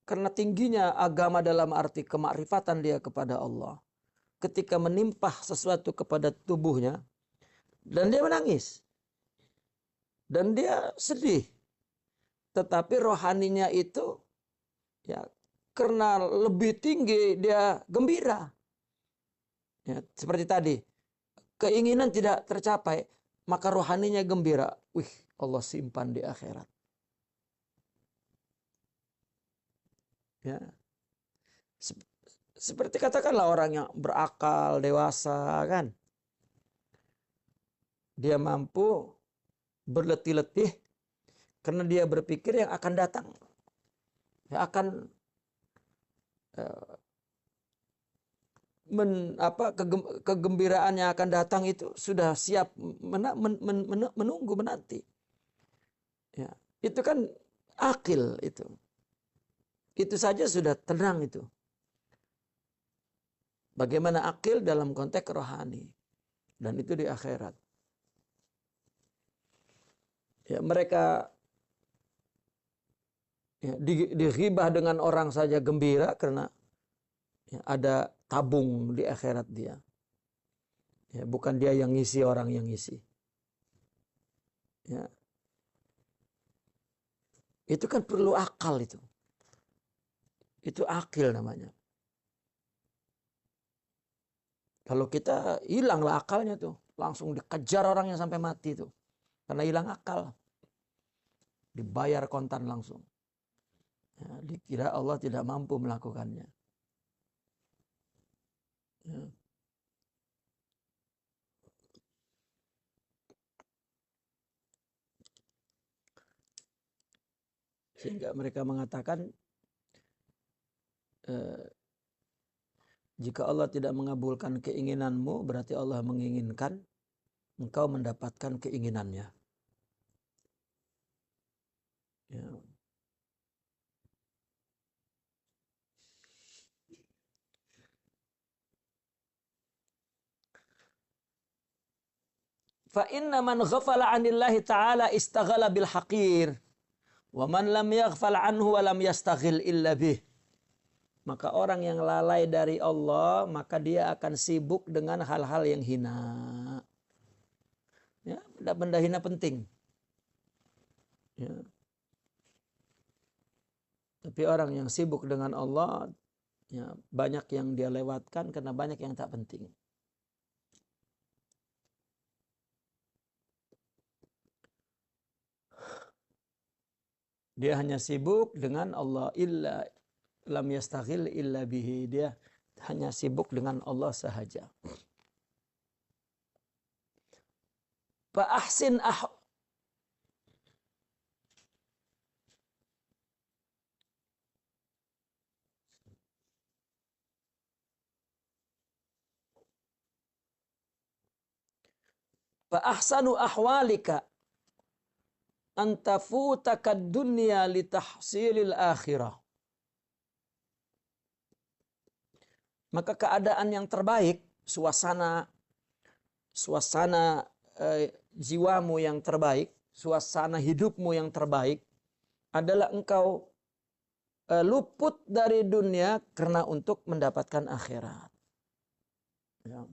Speaker 2: Karena tingginya agama dalam arti kemakrifatan dia kepada Allah, ketika menimpa sesuatu kepada tubuhnya dan dia menangis dan dia sedih, tetapi rohaninya itu ya karena lebih tinggi dia gembira. Ya, seperti tadi, keinginan tidak tercapai, maka rohaninya gembira. Wih, Allah simpan di akhirat. Ya. Seperti katakanlah orang yang berakal, dewasa kan. Dia mampu berletih-letih karena dia berpikir yang akan datang. Ya akan kegembiraan yang akan datang itu sudah siap menunggu, menanti. Ya, itu kan akil itu. Itu saja sudah tenang itu. Bagaimana akil dalam konteks rohani. Dan itu di akhirat. Ya, mereka ya, dighibah dengan orang saja gembira karena ya, ada tabung di akhirat dia. Ya, bukan dia yang ngisi, orang yang ngisi. Ya. Itu kan perlu akal itu. Itu akil namanya. Kalau kita hilanglah akalnya tuh, langsung dikejar orang yang sampai mati tuh. Karena hilang akal. Dibayar kontan langsung. Ya, dikira Allah tidak mampu melakukannya. Ya. Sehingga mereka mengatakan, jika Allah tidak mengabulkan keinginanmu, berarti Allah menginginkan engkau mendapatkan keinginannya. Ya. Fa inna man ghafala 'anillahi ta'ala istaghala bil haqir. Wa man lam yaghfal anhu wa lam yastaghil illa bih. Maka orang yang lalai dari Allah, maka dia akan sibuk dengan hal-hal yang hina. Ya, benda hina penting. Ya. Tapi orang yang sibuk dengan Allah, ya, banyak yang dia lewatkan karena banyak yang tak penting. Dia hanya sibuk dengan Allah, illa lam yastaghil illa bihi. Dia hanya sibuk dengan Allah sahaja. Fa ahsin fa ahsanu ahwalika antafutaka dunya litahsilil akhirah. Maka keadaan yang terbaik, suasana jiwamu yang terbaik, suasana hidupmu yang terbaik adalah engkau luput dari dunia karena untuk mendapatkan akhirat. Ya.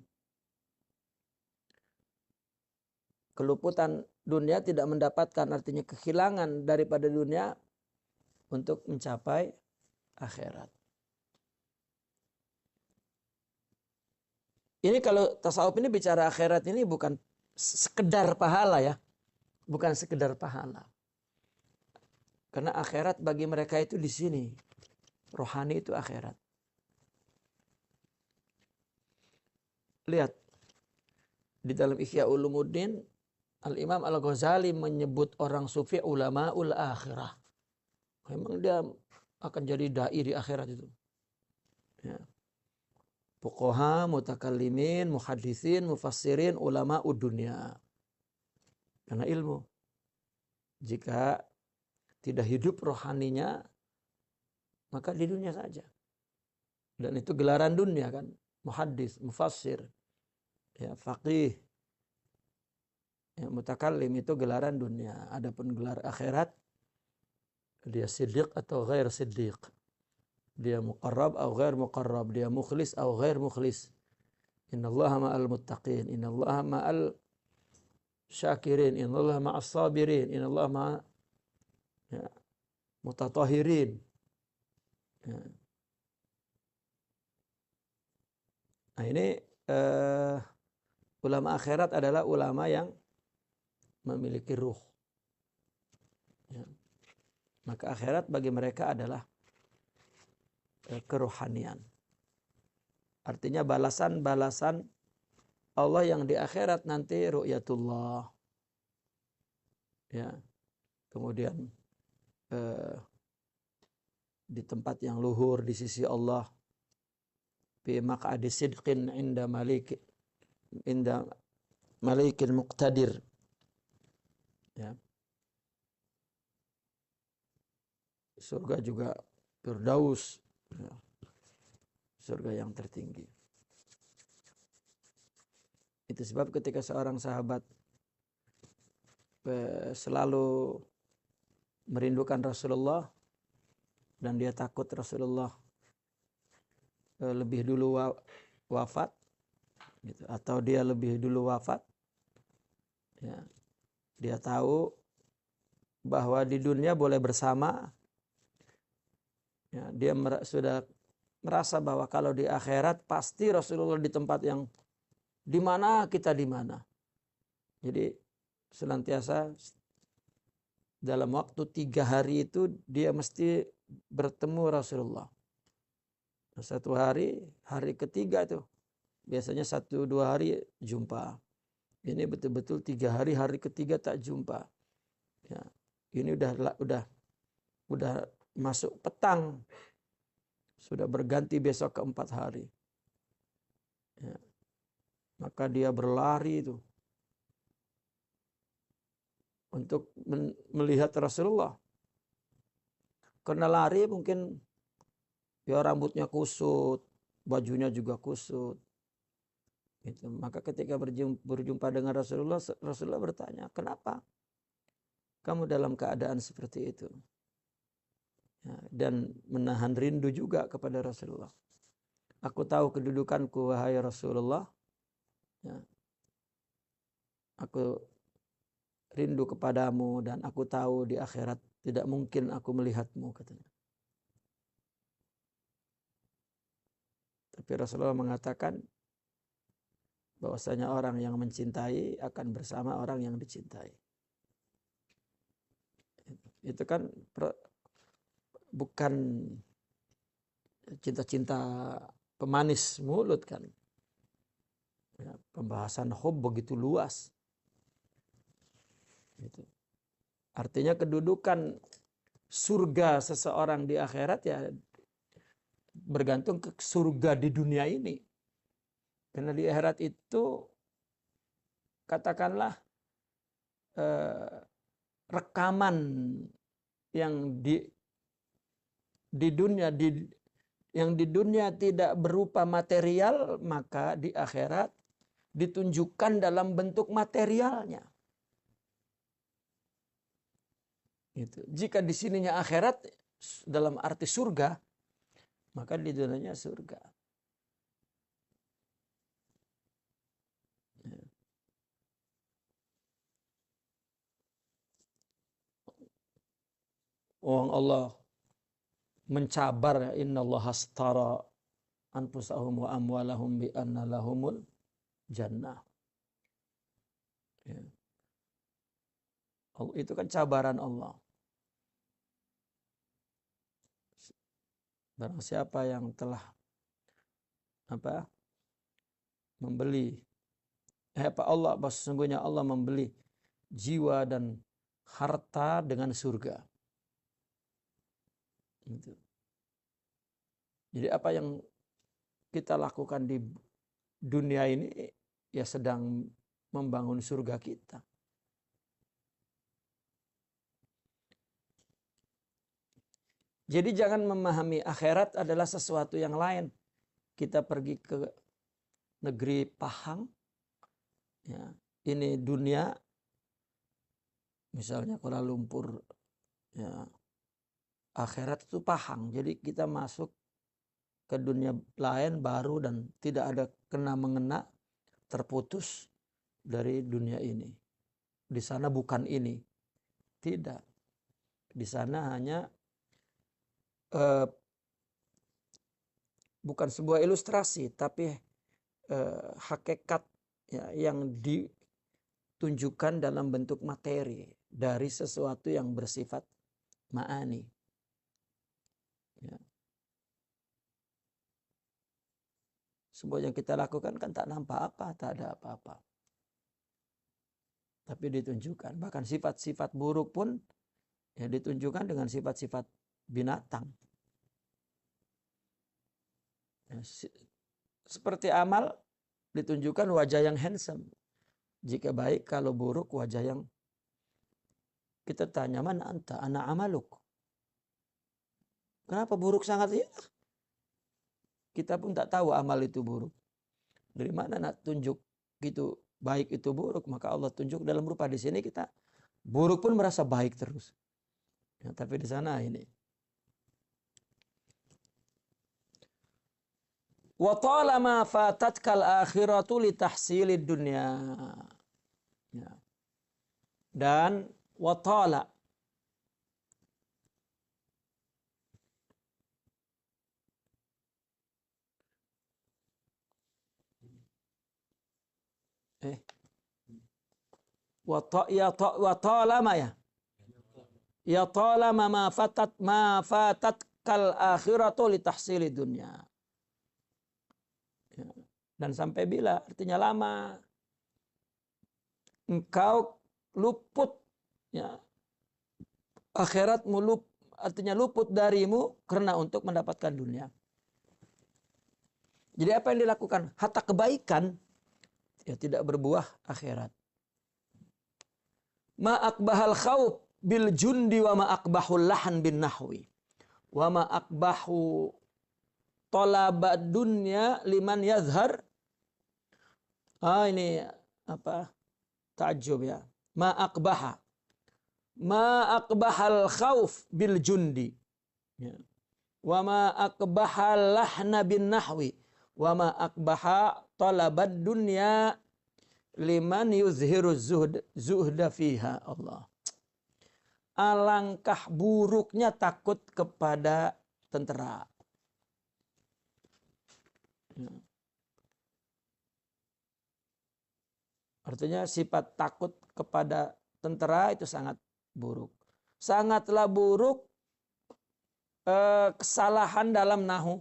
Speaker 2: Keluputan dunia tidak mendapatkan, artinya kehilangan daripada dunia untuk mencapai akhirat. Ini kalau tasawuf ini bicara akhirat ini bukan sekedar pahala ya. Bukan sekedar pahala. Karena akhirat bagi mereka itu di sini. Rohani itu akhirat. Lihat. Di dalam Ihya Ulumuddin, Al-Imam Al-Ghazali menyebut orang sufi ulama'ul akhirah. Memang dia akan jadi da'i di akhirat itu. Ya. Fuqaha, mutakallimin, muhaddisin, mufassirin, ulama'ud dunia. Karena ilmu. Jika tidak hidup rohaninya, maka di dunia saja. Dan itu gelaran dunia kan. Muhaddis, mufassir, ya, faqih, ya, mutakallim itu gelaran dunia. Adapun gelar akhirat, dia siddiq atau ghair siddiq. Dia muqarrab atau ghair muqarrab. Dia mukhlis atau ghair mukhlis. Innallaha ma'al muttaqin. Innallaha ma'al syakirin. Innallaha ma'as sabirin. Innallaha ma'a ya, mutatahirin. Ya. Nah ini ulama akhirat adalah ulama yang memiliki ruh. Ya. Maka akhirat bagi mereka adalah kerohanian. Artinya balasan-balasan Allah yang di akhirat nanti ru'yatullah. Ya. Kemudian di tempat yang luhur di sisi Allah. Fi maq'adi sidqin inda malikin muqtadir. Ya. Surga juga Firdaus. Ya. Surga yang tertinggi. Itu sebab ketika seorang sahabat selalu merindukan Rasulullah dan dia takut Rasulullah lebih dulu wafat gitu, atau dia lebih dulu wafat, ya, dia tahu bahwa di dunia boleh bersama, ya, dia sudah merasa bahwa kalau di akhirat pasti Rasulullah di tempat yang di mana kita di mana. Jadi senantiasa dalam waktu 3 hari itu dia mesti bertemu Rasulullah. Satu hari ketiga itu biasanya 1-2 hari jumpa. Ini betul-betul 3 hari ketiga tak jumpa. Ya, ini udah masuk petang, sudah berganti besok ke 4 hari. Ya. Maka dia berlari itu untuk melihat Rasulullah. Karena lari mungkin ya rambutnya kusut, bajunya juga kusut. Gitu. Maka ketika berjumpa dengan Rasulullah, Rasulullah bertanya, kenapa kamu dalam keadaan seperti itu? Ya, dan menahan rindu juga kepada Rasulullah. Aku tahu kedudukanku, wahai Rasulullah. Ya. Aku rindu kepadamu dan aku tahu di akhirat tidak mungkin aku melihatmu, katanya. Tapi Rasulullah mengatakan bahwasanya orang yang mencintai akan bersama orang yang dicintai. Itu kan bukan cinta-cinta pemanis mulut kan. Ya, pembahasan hub begitu luas. Gitu. Artinya kedudukan surga seseorang di akhirat ya bergantung ke surga di dunia ini. Karena di akhirat itu katakanlah rekaman yang di dunia yang di dunia tidak berupa material, maka di akhirat ditunjukkan dalam bentuk materialnya. Gitu. Jika di sininya akhirat dalam arti surga, maka di dunianya surga. Allah mencabar, innallaha astara anfusahum wa amwalahum bi anna lahumul jannah. Ya. Itu kan cabaran Allah. Barang siapa yang telah membeli Allah, sesungguhnya Allah membeli jiwa dan harta dengan surga. Gitu. Jadi apa yang kita lakukan di dunia ini ya sedang membangun surga kita. Jadi jangan memahami akhirat adalah sesuatu yang lain. Kita pergi ke negeri Pahang, ya, ini dunia, misalnya Kuala Lumpur, ya, akhirat itu Pahang. Jadi kita masuk ke dunia lain baru dan tidak ada kena-mengena, terputus dari dunia ini. Di sana bukan ini. Tidak. Di sana hanya bukan sebuah ilustrasi, tapi hakikat, ya, yang ditunjukkan dalam bentuk materi dari sesuatu yang bersifat ma'ani. Ya. Semua yang kita lakukan kan tak nampak apa, tak ada apa-apa. Tapi ditunjukkan. Bahkan sifat-sifat buruk pun ya ditunjukkan dengan sifat-sifat binatang. Ya, seperti amal ditunjukkan wajah yang handsome. Jika baik, kalau buruk wajah yang kita tanya, mana anta, ana amaluk. Kenapa buruk sangat? Ya, kita pun tak tahu amal itu buruk. Dari mana nak tunjuk gitu baik itu buruk? Maka Allah tunjuk dalam rupa di sini kita buruk pun merasa baik terus. Ya, tapi di sana ini. Wa talama fatatkal akhiratu li tahsilid dunya. Ya. Dan wa tala, wa talama ya. Ya talama ma fatatkal akhiratu li tahsilid dunya. Ya. Dan sampai bila, artinya lama engkau luput, ya, akhiratmu artinya luput darimu karena untuk mendapatkan dunia. Jadi apa yang dilakukan? Hatta kebaikan ya tidak berbuah akhirat. Ma akbahal khawf bil jundi wa ma akbahul lahan bin nahwi wa ma akbahu talabad dunya liman yazhar. Ini apa? Ta'ajjub ya. Ma akbahal khawf bil jundi. Ya. Wa ma akbahal lahna bin nahwi wa ma akbaha talabad dunya liman yuzhiru zuhda fiha. Allah. Alangkah buruknya takut kepada tentera. Ya. Artinya sifat takut kepada tentera itu sangat buruk. Sangatlah buruk kesalahan dalam nahu.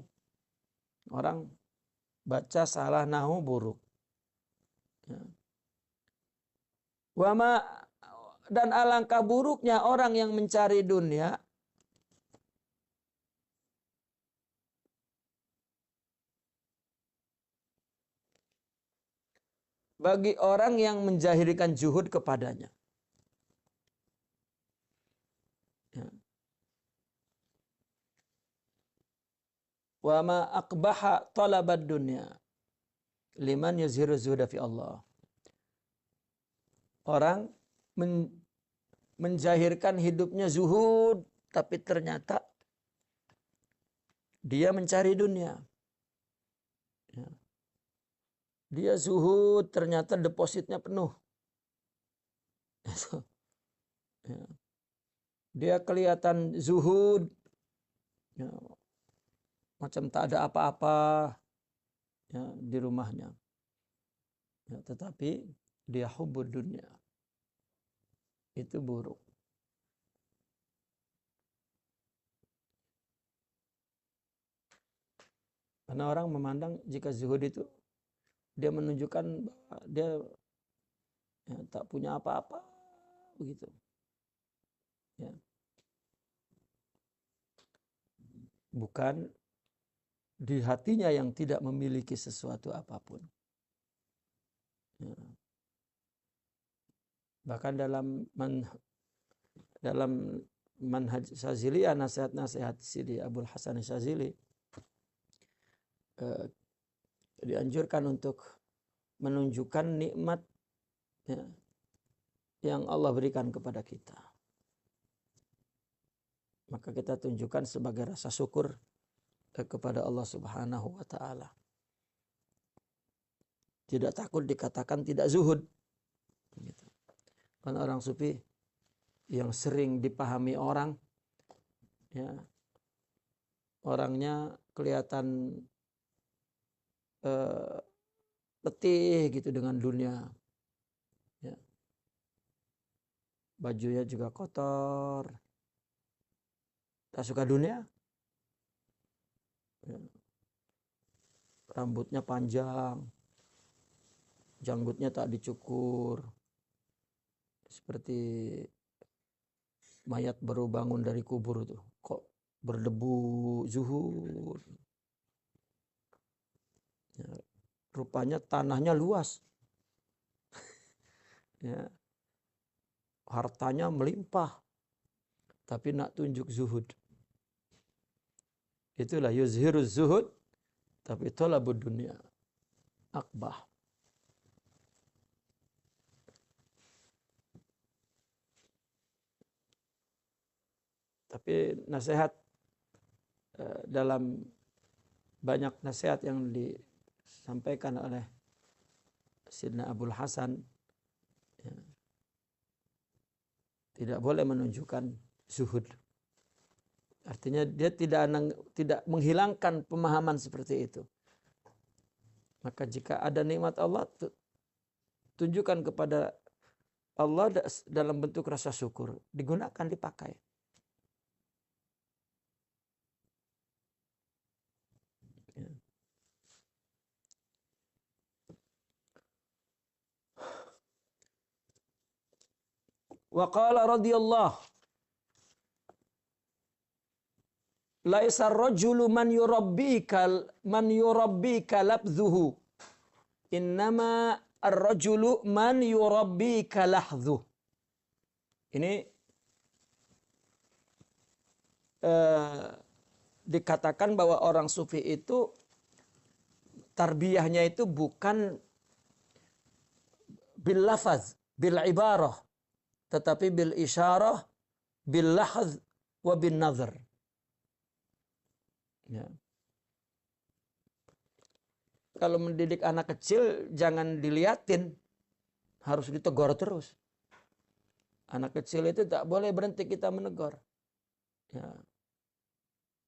Speaker 2: Orang baca salah nahu buruk. Ya. Dan alangkah buruknya orang yang mencari dunia bagi orang yang menjahirkan juhud kepadanya. Ya. Wa ma aqbaha talabad dunya liman yuzhiru zuhda fi Allah. Orang menjahirkan hidupnya zuhud, tapi ternyata dia mencari dunia. Ya. Dia zuhud, ternyata depositnya penuh. Ya. Dia kelihatan zuhud, ya, macam tak ada apa-apa ya, di rumahnya. Ya, tetapi dia hubbud dunia. Itu buruk. Karena orang memandang jika zuhud itu dia menunjukkan bahwa dia ya, tak punya apa-apa begitu. Ya. Bukan di hatinya yang tidak memiliki sesuatu apapun. Ya. Bahkan dalam manhaj Syazili, nasihat-nasihat Sidi Abdul Hasan Syazili, dianjurkan untuk menunjukkan nikmat ya, yang Allah berikan kepada kita. Maka kita tunjukkan sebagai rasa syukur kepada Allah Subhanahu wa ta'ala. Tidak takut dikatakan tidak zuhud. Gitu. Karena orang sufi yang sering dipahami orang, ya, orangnya kelihatan letih gitu dengan dunia. Ya. Bajunya juga kotor. Tak suka dunia. Ya. Rambutnya panjang. Janggutnya tak dicukur. Seperti mayat baru bangun dari kubur itu. Kok berdebu, zuhur. Ya. Rupanya tanahnya luas. Ya. Hartanya melimpah. Tapi nak tunjuk zuhud. Itulah yuzhiruz zuhud. Tapi tolabud dunia akbah. Tapi nasihat dalam banyak nasihat yang disampaikan oleh Sidna Abdul Hasan, ya, tidak boleh menunjukkan zuhud. Artinya dia tidak menghilangkan pemahaman seperti itu. Maka jika ada nikmat Allah, tunjukkan kepada Allah dalam bentuk rasa syukur. Digunakan, dipakai. Ya. Wa qala radhiyallahu laisa ar-rajulu man yurabbika labdhuhu innama ar-rajulu man yurabbika lahdhuh. Ini dikatakan bahwa orang sufi itu tarbiyahnya itu bukan bil lafaz, bil ibarah, tetapi bil isyarah, bil lahz wa bin nazar. Ya. Kalau mendidik anak kecil jangan diliatin, harus ditegur terus. Anak kecil itu tak boleh berhenti kita menegur. Ya.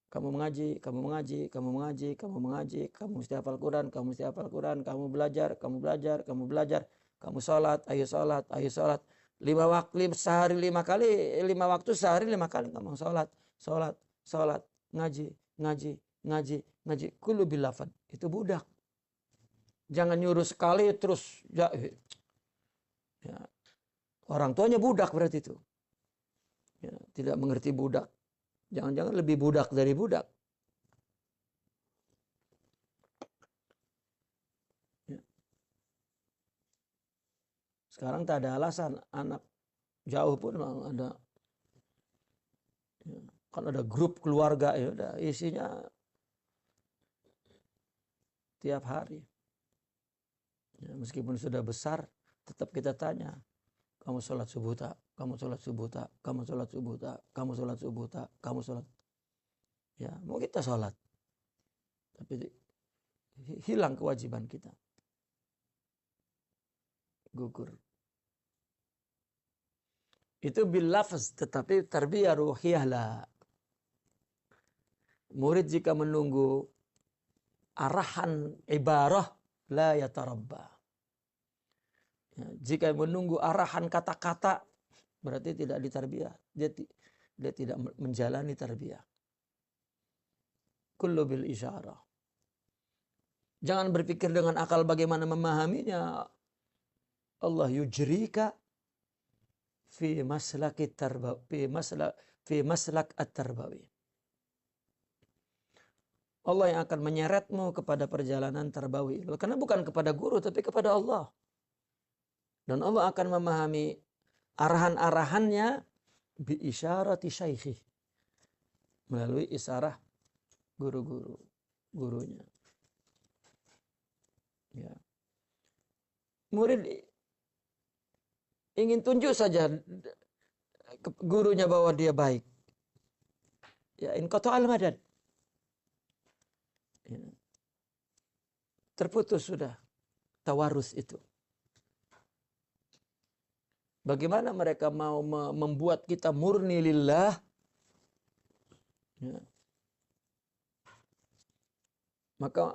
Speaker 2: Kamu mengaji, kamu mengaji, kamu mengaji, kamu mengaji, kamu mesti hafal Quran, kamu mesti hafal Quran, kamu belajar, kamu belajar, kamu belajar, kamu sholat, ayo sholat, ayo sholat. 5 waktu sehari 5 kali, 5 waktu sehari 5 kali kamu sholat, sholat, sholat, ngaji, ngaji, ngaji, ngaji. Kullu bilafan. Itu budak. Jangan nyuruh sekali terus. Ya. Orang tuanya budak berarti itu. Ya, tidak mengerti budak. Jangan-jangan lebih budak dari budak. Ya. Sekarang tak ada alasan. Anak jauh pun ada. Ya. Kan ada grup keluarga. Ya udah, isinya tiap hari. Ya, meskipun sudah besar, tetap kita tanya. Kamu sholat subuh tak? Kamu sholat subuh tak? Kamu sholat subuh tak? Kamu sholat subuh tak? Kamu sholat. Ya, mau kita sholat. Tapi hilang kewajiban kita. Gugur. Itu bil lafaz, tetapi tarbiyah ruhiyah lah. Murid jika menunggu arahan ibarah la yatarabba. Ya, jika menunggu arahan kata-kata berarti tidak ditarbiyah. Dia tidak menjalani tarbiyah. Kullu bil isyarah. Jangan berpikir dengan akal bagaimana memahaminya. Allah yujrika fi maslak at-tarbawi. Allah yang akan menyeretmu kepada perjalanan tarbawi. Karena bukan kepada guru tapi kepada Allah. Dan Allah akan memahami arahan-arahannya bi isyarati syaikhi. Melalui isyarah gurunya. Ya. Murid ingin tunjuk saja gurunya bahwa dia baik. Ya, in qata al-madad. Ya. Terputus sudah tawarus itu. Bagaimana mereka mau membuat kita murni lillah? Ya. Maka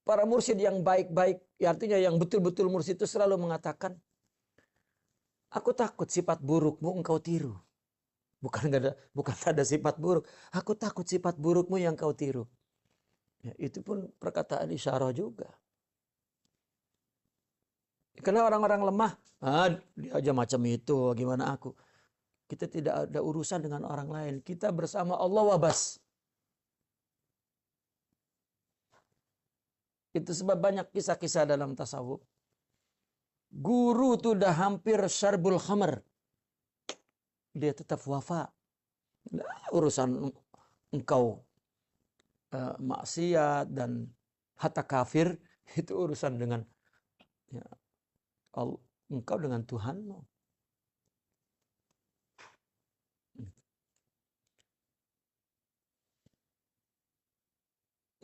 Speaker 2: para mursyid yang baik-baik, artinya yang betul-betul mursyid itu selalu mengatakan, aku takut sifat burukmu engkau tiru. Bukan ada sifat buruk. Aku takut sifat burukmu yang kau tiru. Ya, itu pun perkataan isyarah juga. Karena orang-orang lemah, dia aja macam itu, gimana aku? Kita tidak ada urusan dengan orang lain. Kita bersama Allah wabas. Itu sebab banyak kisah-kisah dalam tasawuf. Guru itu udah hampir syarbul khamar. Dia tetap wafa. Nah, urusan engkau maksiat dan hatta kafir, itu urusan dengan ya, engkau dengan Tuhanmu.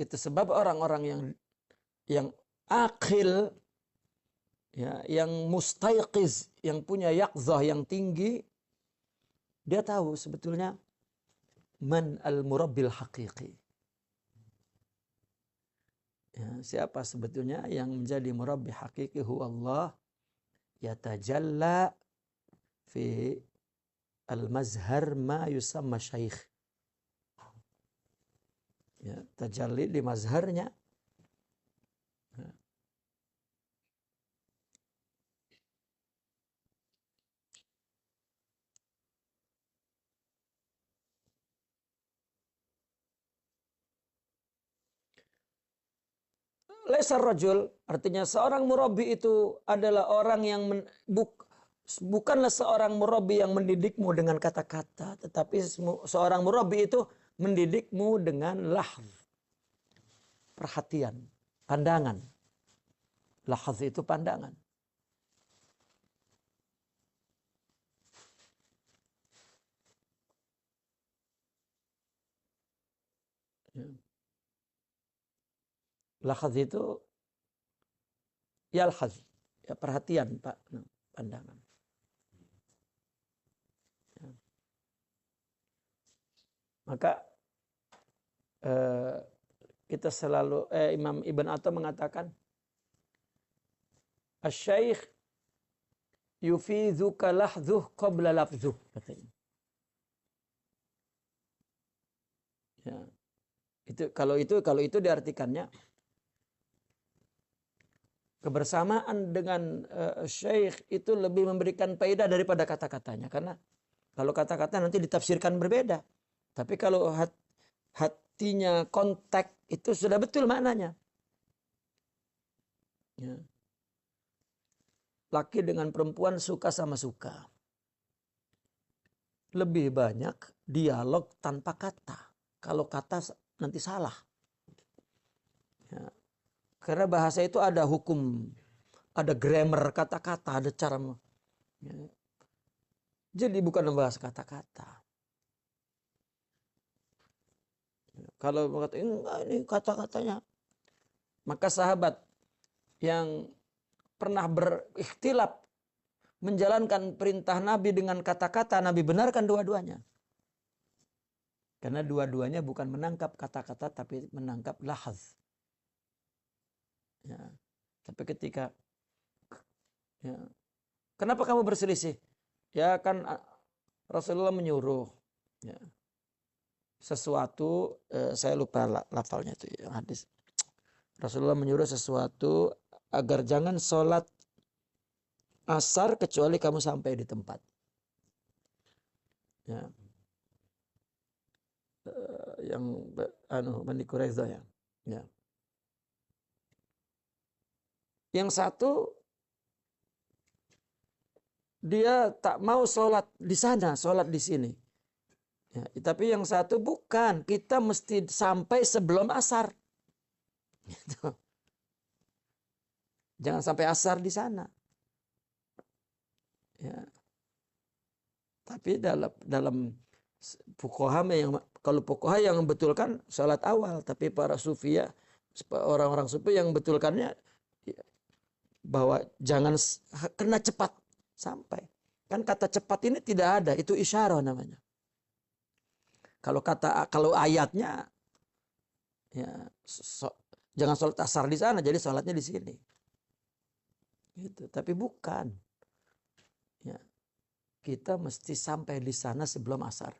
Speaker 2: Itu sebab orang-orang yang akil, ya, yang mustaiqiz, yang punya yaqzah yang tinggi, dia tahu sebetulnya man al-murabbil haqiqi. Ya, siapa sebetulnya yang menjadi murabbi hakiki? Huwa Allah yatajalla fi al-mazhar ma yusamma syaikh. Ya, tajalli di mazharnya. Ya. Laisar rajul, artinya seorang murabbi itu adalah orang yang bukanlah seorang murabbi yang mendidikmu dengan kata-kata, tetapi seorang murabbi itu mendidikmu dengan lahz, perhatian, pandangan. Lahz itu pandangan. Ya. Lahz itu yalhaz, ya, perhatian, Pak, pandangan. Ya. Maka kita selalu Imam Ibn Atta mengatakan asy-syaikh yufidzuka lahzuh qabla lafzuh, katanya. Ya. Kalau itu diartikannya kebersamaan dengan syekh itu lebih memberikan faedah daripada kata-katanya. Karena kalau kata-kata nanti ditafsirkan berbeda. Tapi kalau hatinya kontak itu sudah betul maknanya. Ya. Laki dengan perempuan suka sama suka. Lebih banyak dialog tanpa kata. Kalau kata nanti salah. Ya. Karena bahasa itu ada hukum, ada grammar kata-kata, ada cara. Ya. Jadi bukan membahas kata-kata. Ya. Kalau berkata ini kata-katanya, maka sahabat yang pernah berikhtilaf menjalankan perintah Nabi dengan kata-kata, Nabi benarkan dua-duanya. Karena dua-duanya bukan menangkap kata-kata tapi menangkap lahaz. Ya. Tapi ketika ya, kenapa kamu berselisih? Ya kan Rasulullah menyuruh ya, sesuatu, saya lupa lafalnya itu ya, hadis. Rasulullah menyuruh sesuatu agar jangan sholat asar kecuali kamu sampai di tempat. Ya. Yang Bani Quraidah ya. Ya. Yang satu dia tak mau sholat di sana, sholat di sini. Ya, tapi yang satu bukan, kita mesti sampai sebelum asar. Gitu. Jangan sampai asar di sana. Ya. Tapi dalam fuqaha yang kalau fuqaha yang membetulkan salat awal, tapi para sufi ya, orang-orang sufi yang betulkannya ya, bahwa jangan kena cepat sampai. Kan kata cepat ini tidak ada, itu isyarah namanya. Kalau ayatnya ya jangan sholat asar di sana, jadi sholatnya di sini. Gitu. Tapi bukan. Ya. Kita mesti sampai di sana sebelum asar.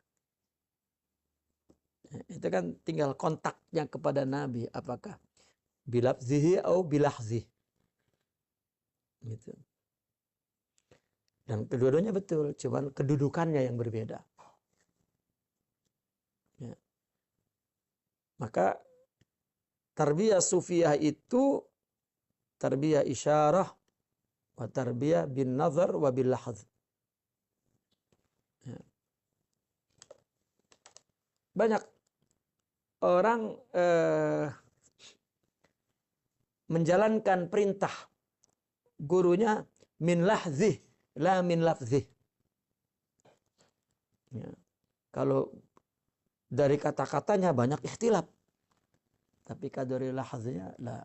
Speaker 2: Ya, itu kan tinggal kontaknya kepada Nabi. Apakah bilafzihi atau bilahzih. Gitu. Dan kedua-duanya betul. Cuman kedudukannya yang berbeda. Ya. Maka tarbiyah sufiyah itu tarbiyah isyarah wa tarbiyah bin nazar wa bil lahz. Ya. Banyak orang menjalankan perintah gurunya min lahzih la min lafzih. Ya. Kalau dari kata-katanya banyak ikhtilaf. Tapi kadari lahznya la.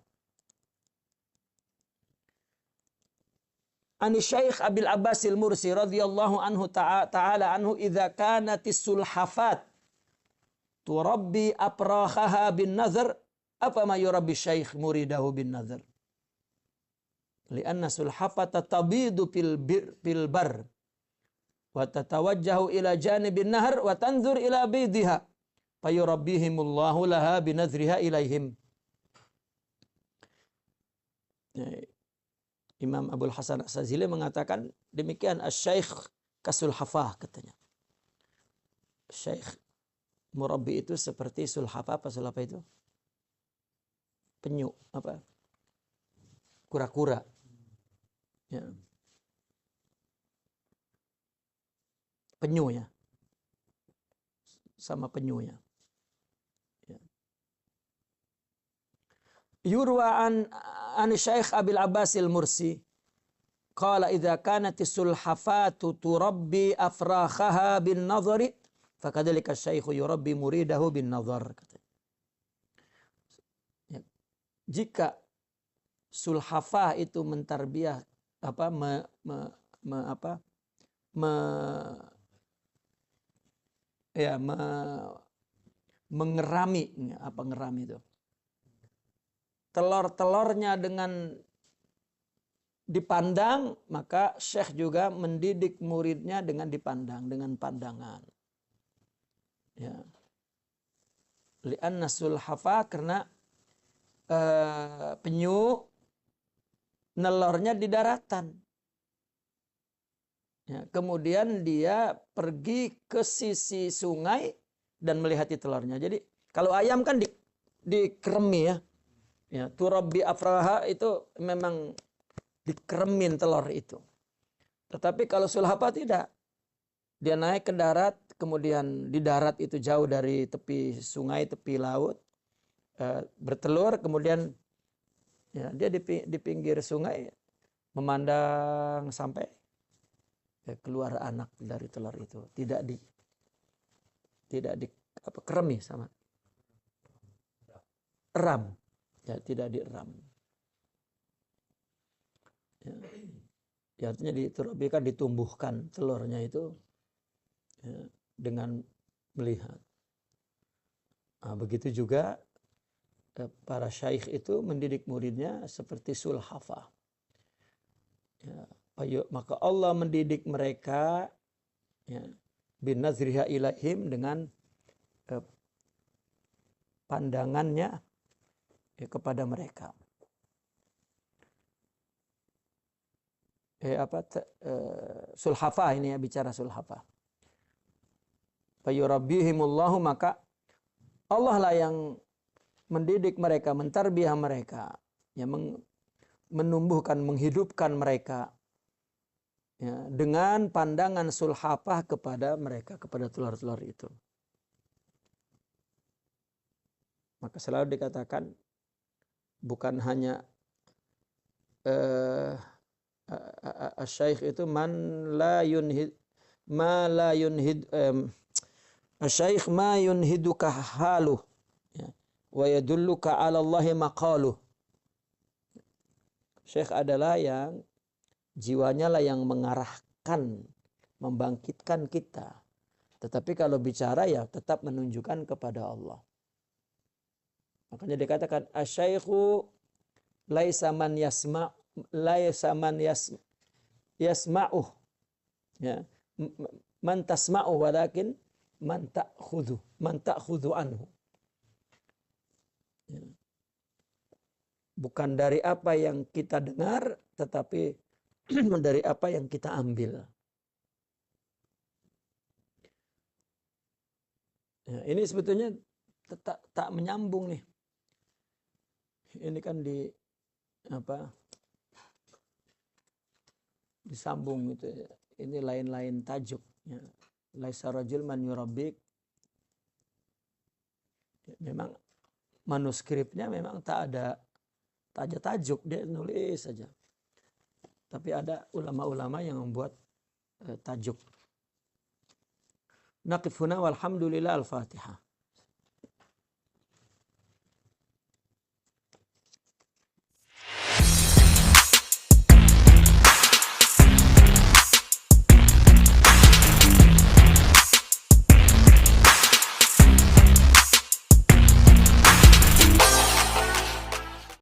Speaker 2: Ani Syekh Abil Abbasil Mursi radhiyallahu anhu ta'ala anhu idza kanatis sulhafat turabbi aprahaha bin nazar apa ma yurabbi syekh muridahu bin nazar lianna sulhafata tabidu fil bar wa tatawajjahu ila janibin nahar wa tanzur ila bidiha fayurabbihimullahu laha binazriha ilaihim. Imam Abul Hasan As-Sazili mengatakan demikian asy-syekh kasulhafah katanya. Syekh murabbi itu seperti sulhafah, apa sulhafah itu? Penyu, apa? Kura-kura. Ya. Penyu ya. Sama penyu ya. Yurwa an Syekh Abil Abbasil Mursi qala idza kanat sulhafatu turabbi afrakhaha bin nazari fakadzalika syekh yurabbi muridahu bin nazar. Ya. Jika sulhafah itu mentarbiyah mengerami, apa ngerami itu? Telur-telurnya dengan dipandang, maka syekh juga mendidik muridnya dengan dipandang, dengan pandangan. Ya. Li'anna sulhafa karena penyu nelornya di daratan. Ya, kemudian dia pergi ke sisi sungai dan melihati telurnya. Jadi kalau ayam kan dikeremi ya. Ya, turabbi afraha itu memang dikeremin telur itu. Tetapi kalau sulhafah tidak. Dia naik ke darat, kemudian di darat itu jauh dari tepi sungai, tepi laut, bertelur, kemudian ya, dia di pinggir sungai memandang sampai keluar anak dari telur itu. Tidak di keremi sama ram. Ya, tidak diram. Ya. Ya, artinya diturabikan, ditumbuhkan telurnya itu ya, dengan melihat. Nah, begitu juga para syaikh itu mendidik muridnya seperti sulhafah. Ya, maka Allah mendidik mereka ya, binazriha ilaihim dengan pandangannya ya, kepada mereka. Sulhafah ini ya, bicara sulhafah. Fayurabbihimullahu, maka Allah lah yang mendidik mereka, mentarbiah mereka, yang menumbuhkan, menghidupkan mereka ya, dengan pandangan sulhafah kepada mereka, kepada telur-telur itu. Maka selalu dikatakan bukan hanya asy-syaikh itu man la yunhid ma la yunhid asy-syaikh ma yunhiduka halu ya, wa yadulluka 'ala Allahi maqaluh. Syekh adalah yang jiwanya lah yang mengarahkan, membangkitkan kita. Tetapi kalau bicara ya tetap menunjukkan kepada Allah. Makanya dikatakan asy-syaikhu laisa man yasma'uh ya, man tasma'uh walakin man ta'khudhu anhu ya. Bukan dari apa yang kita dengar, tetapi dari apa yang kita ambil ya. Ini sebetulnya tak menyambung nih. Ini kan disambung gitu ya. Ini lain-lain tajuk ya. Laisa rajul man yurabbik. Memang manuskripnya memang tak ada tajuk, dia nulis saja. Tapi ada ulama-ulama yang membuat tajuk. Naqif huna walhamdulillah, al-Fatihah.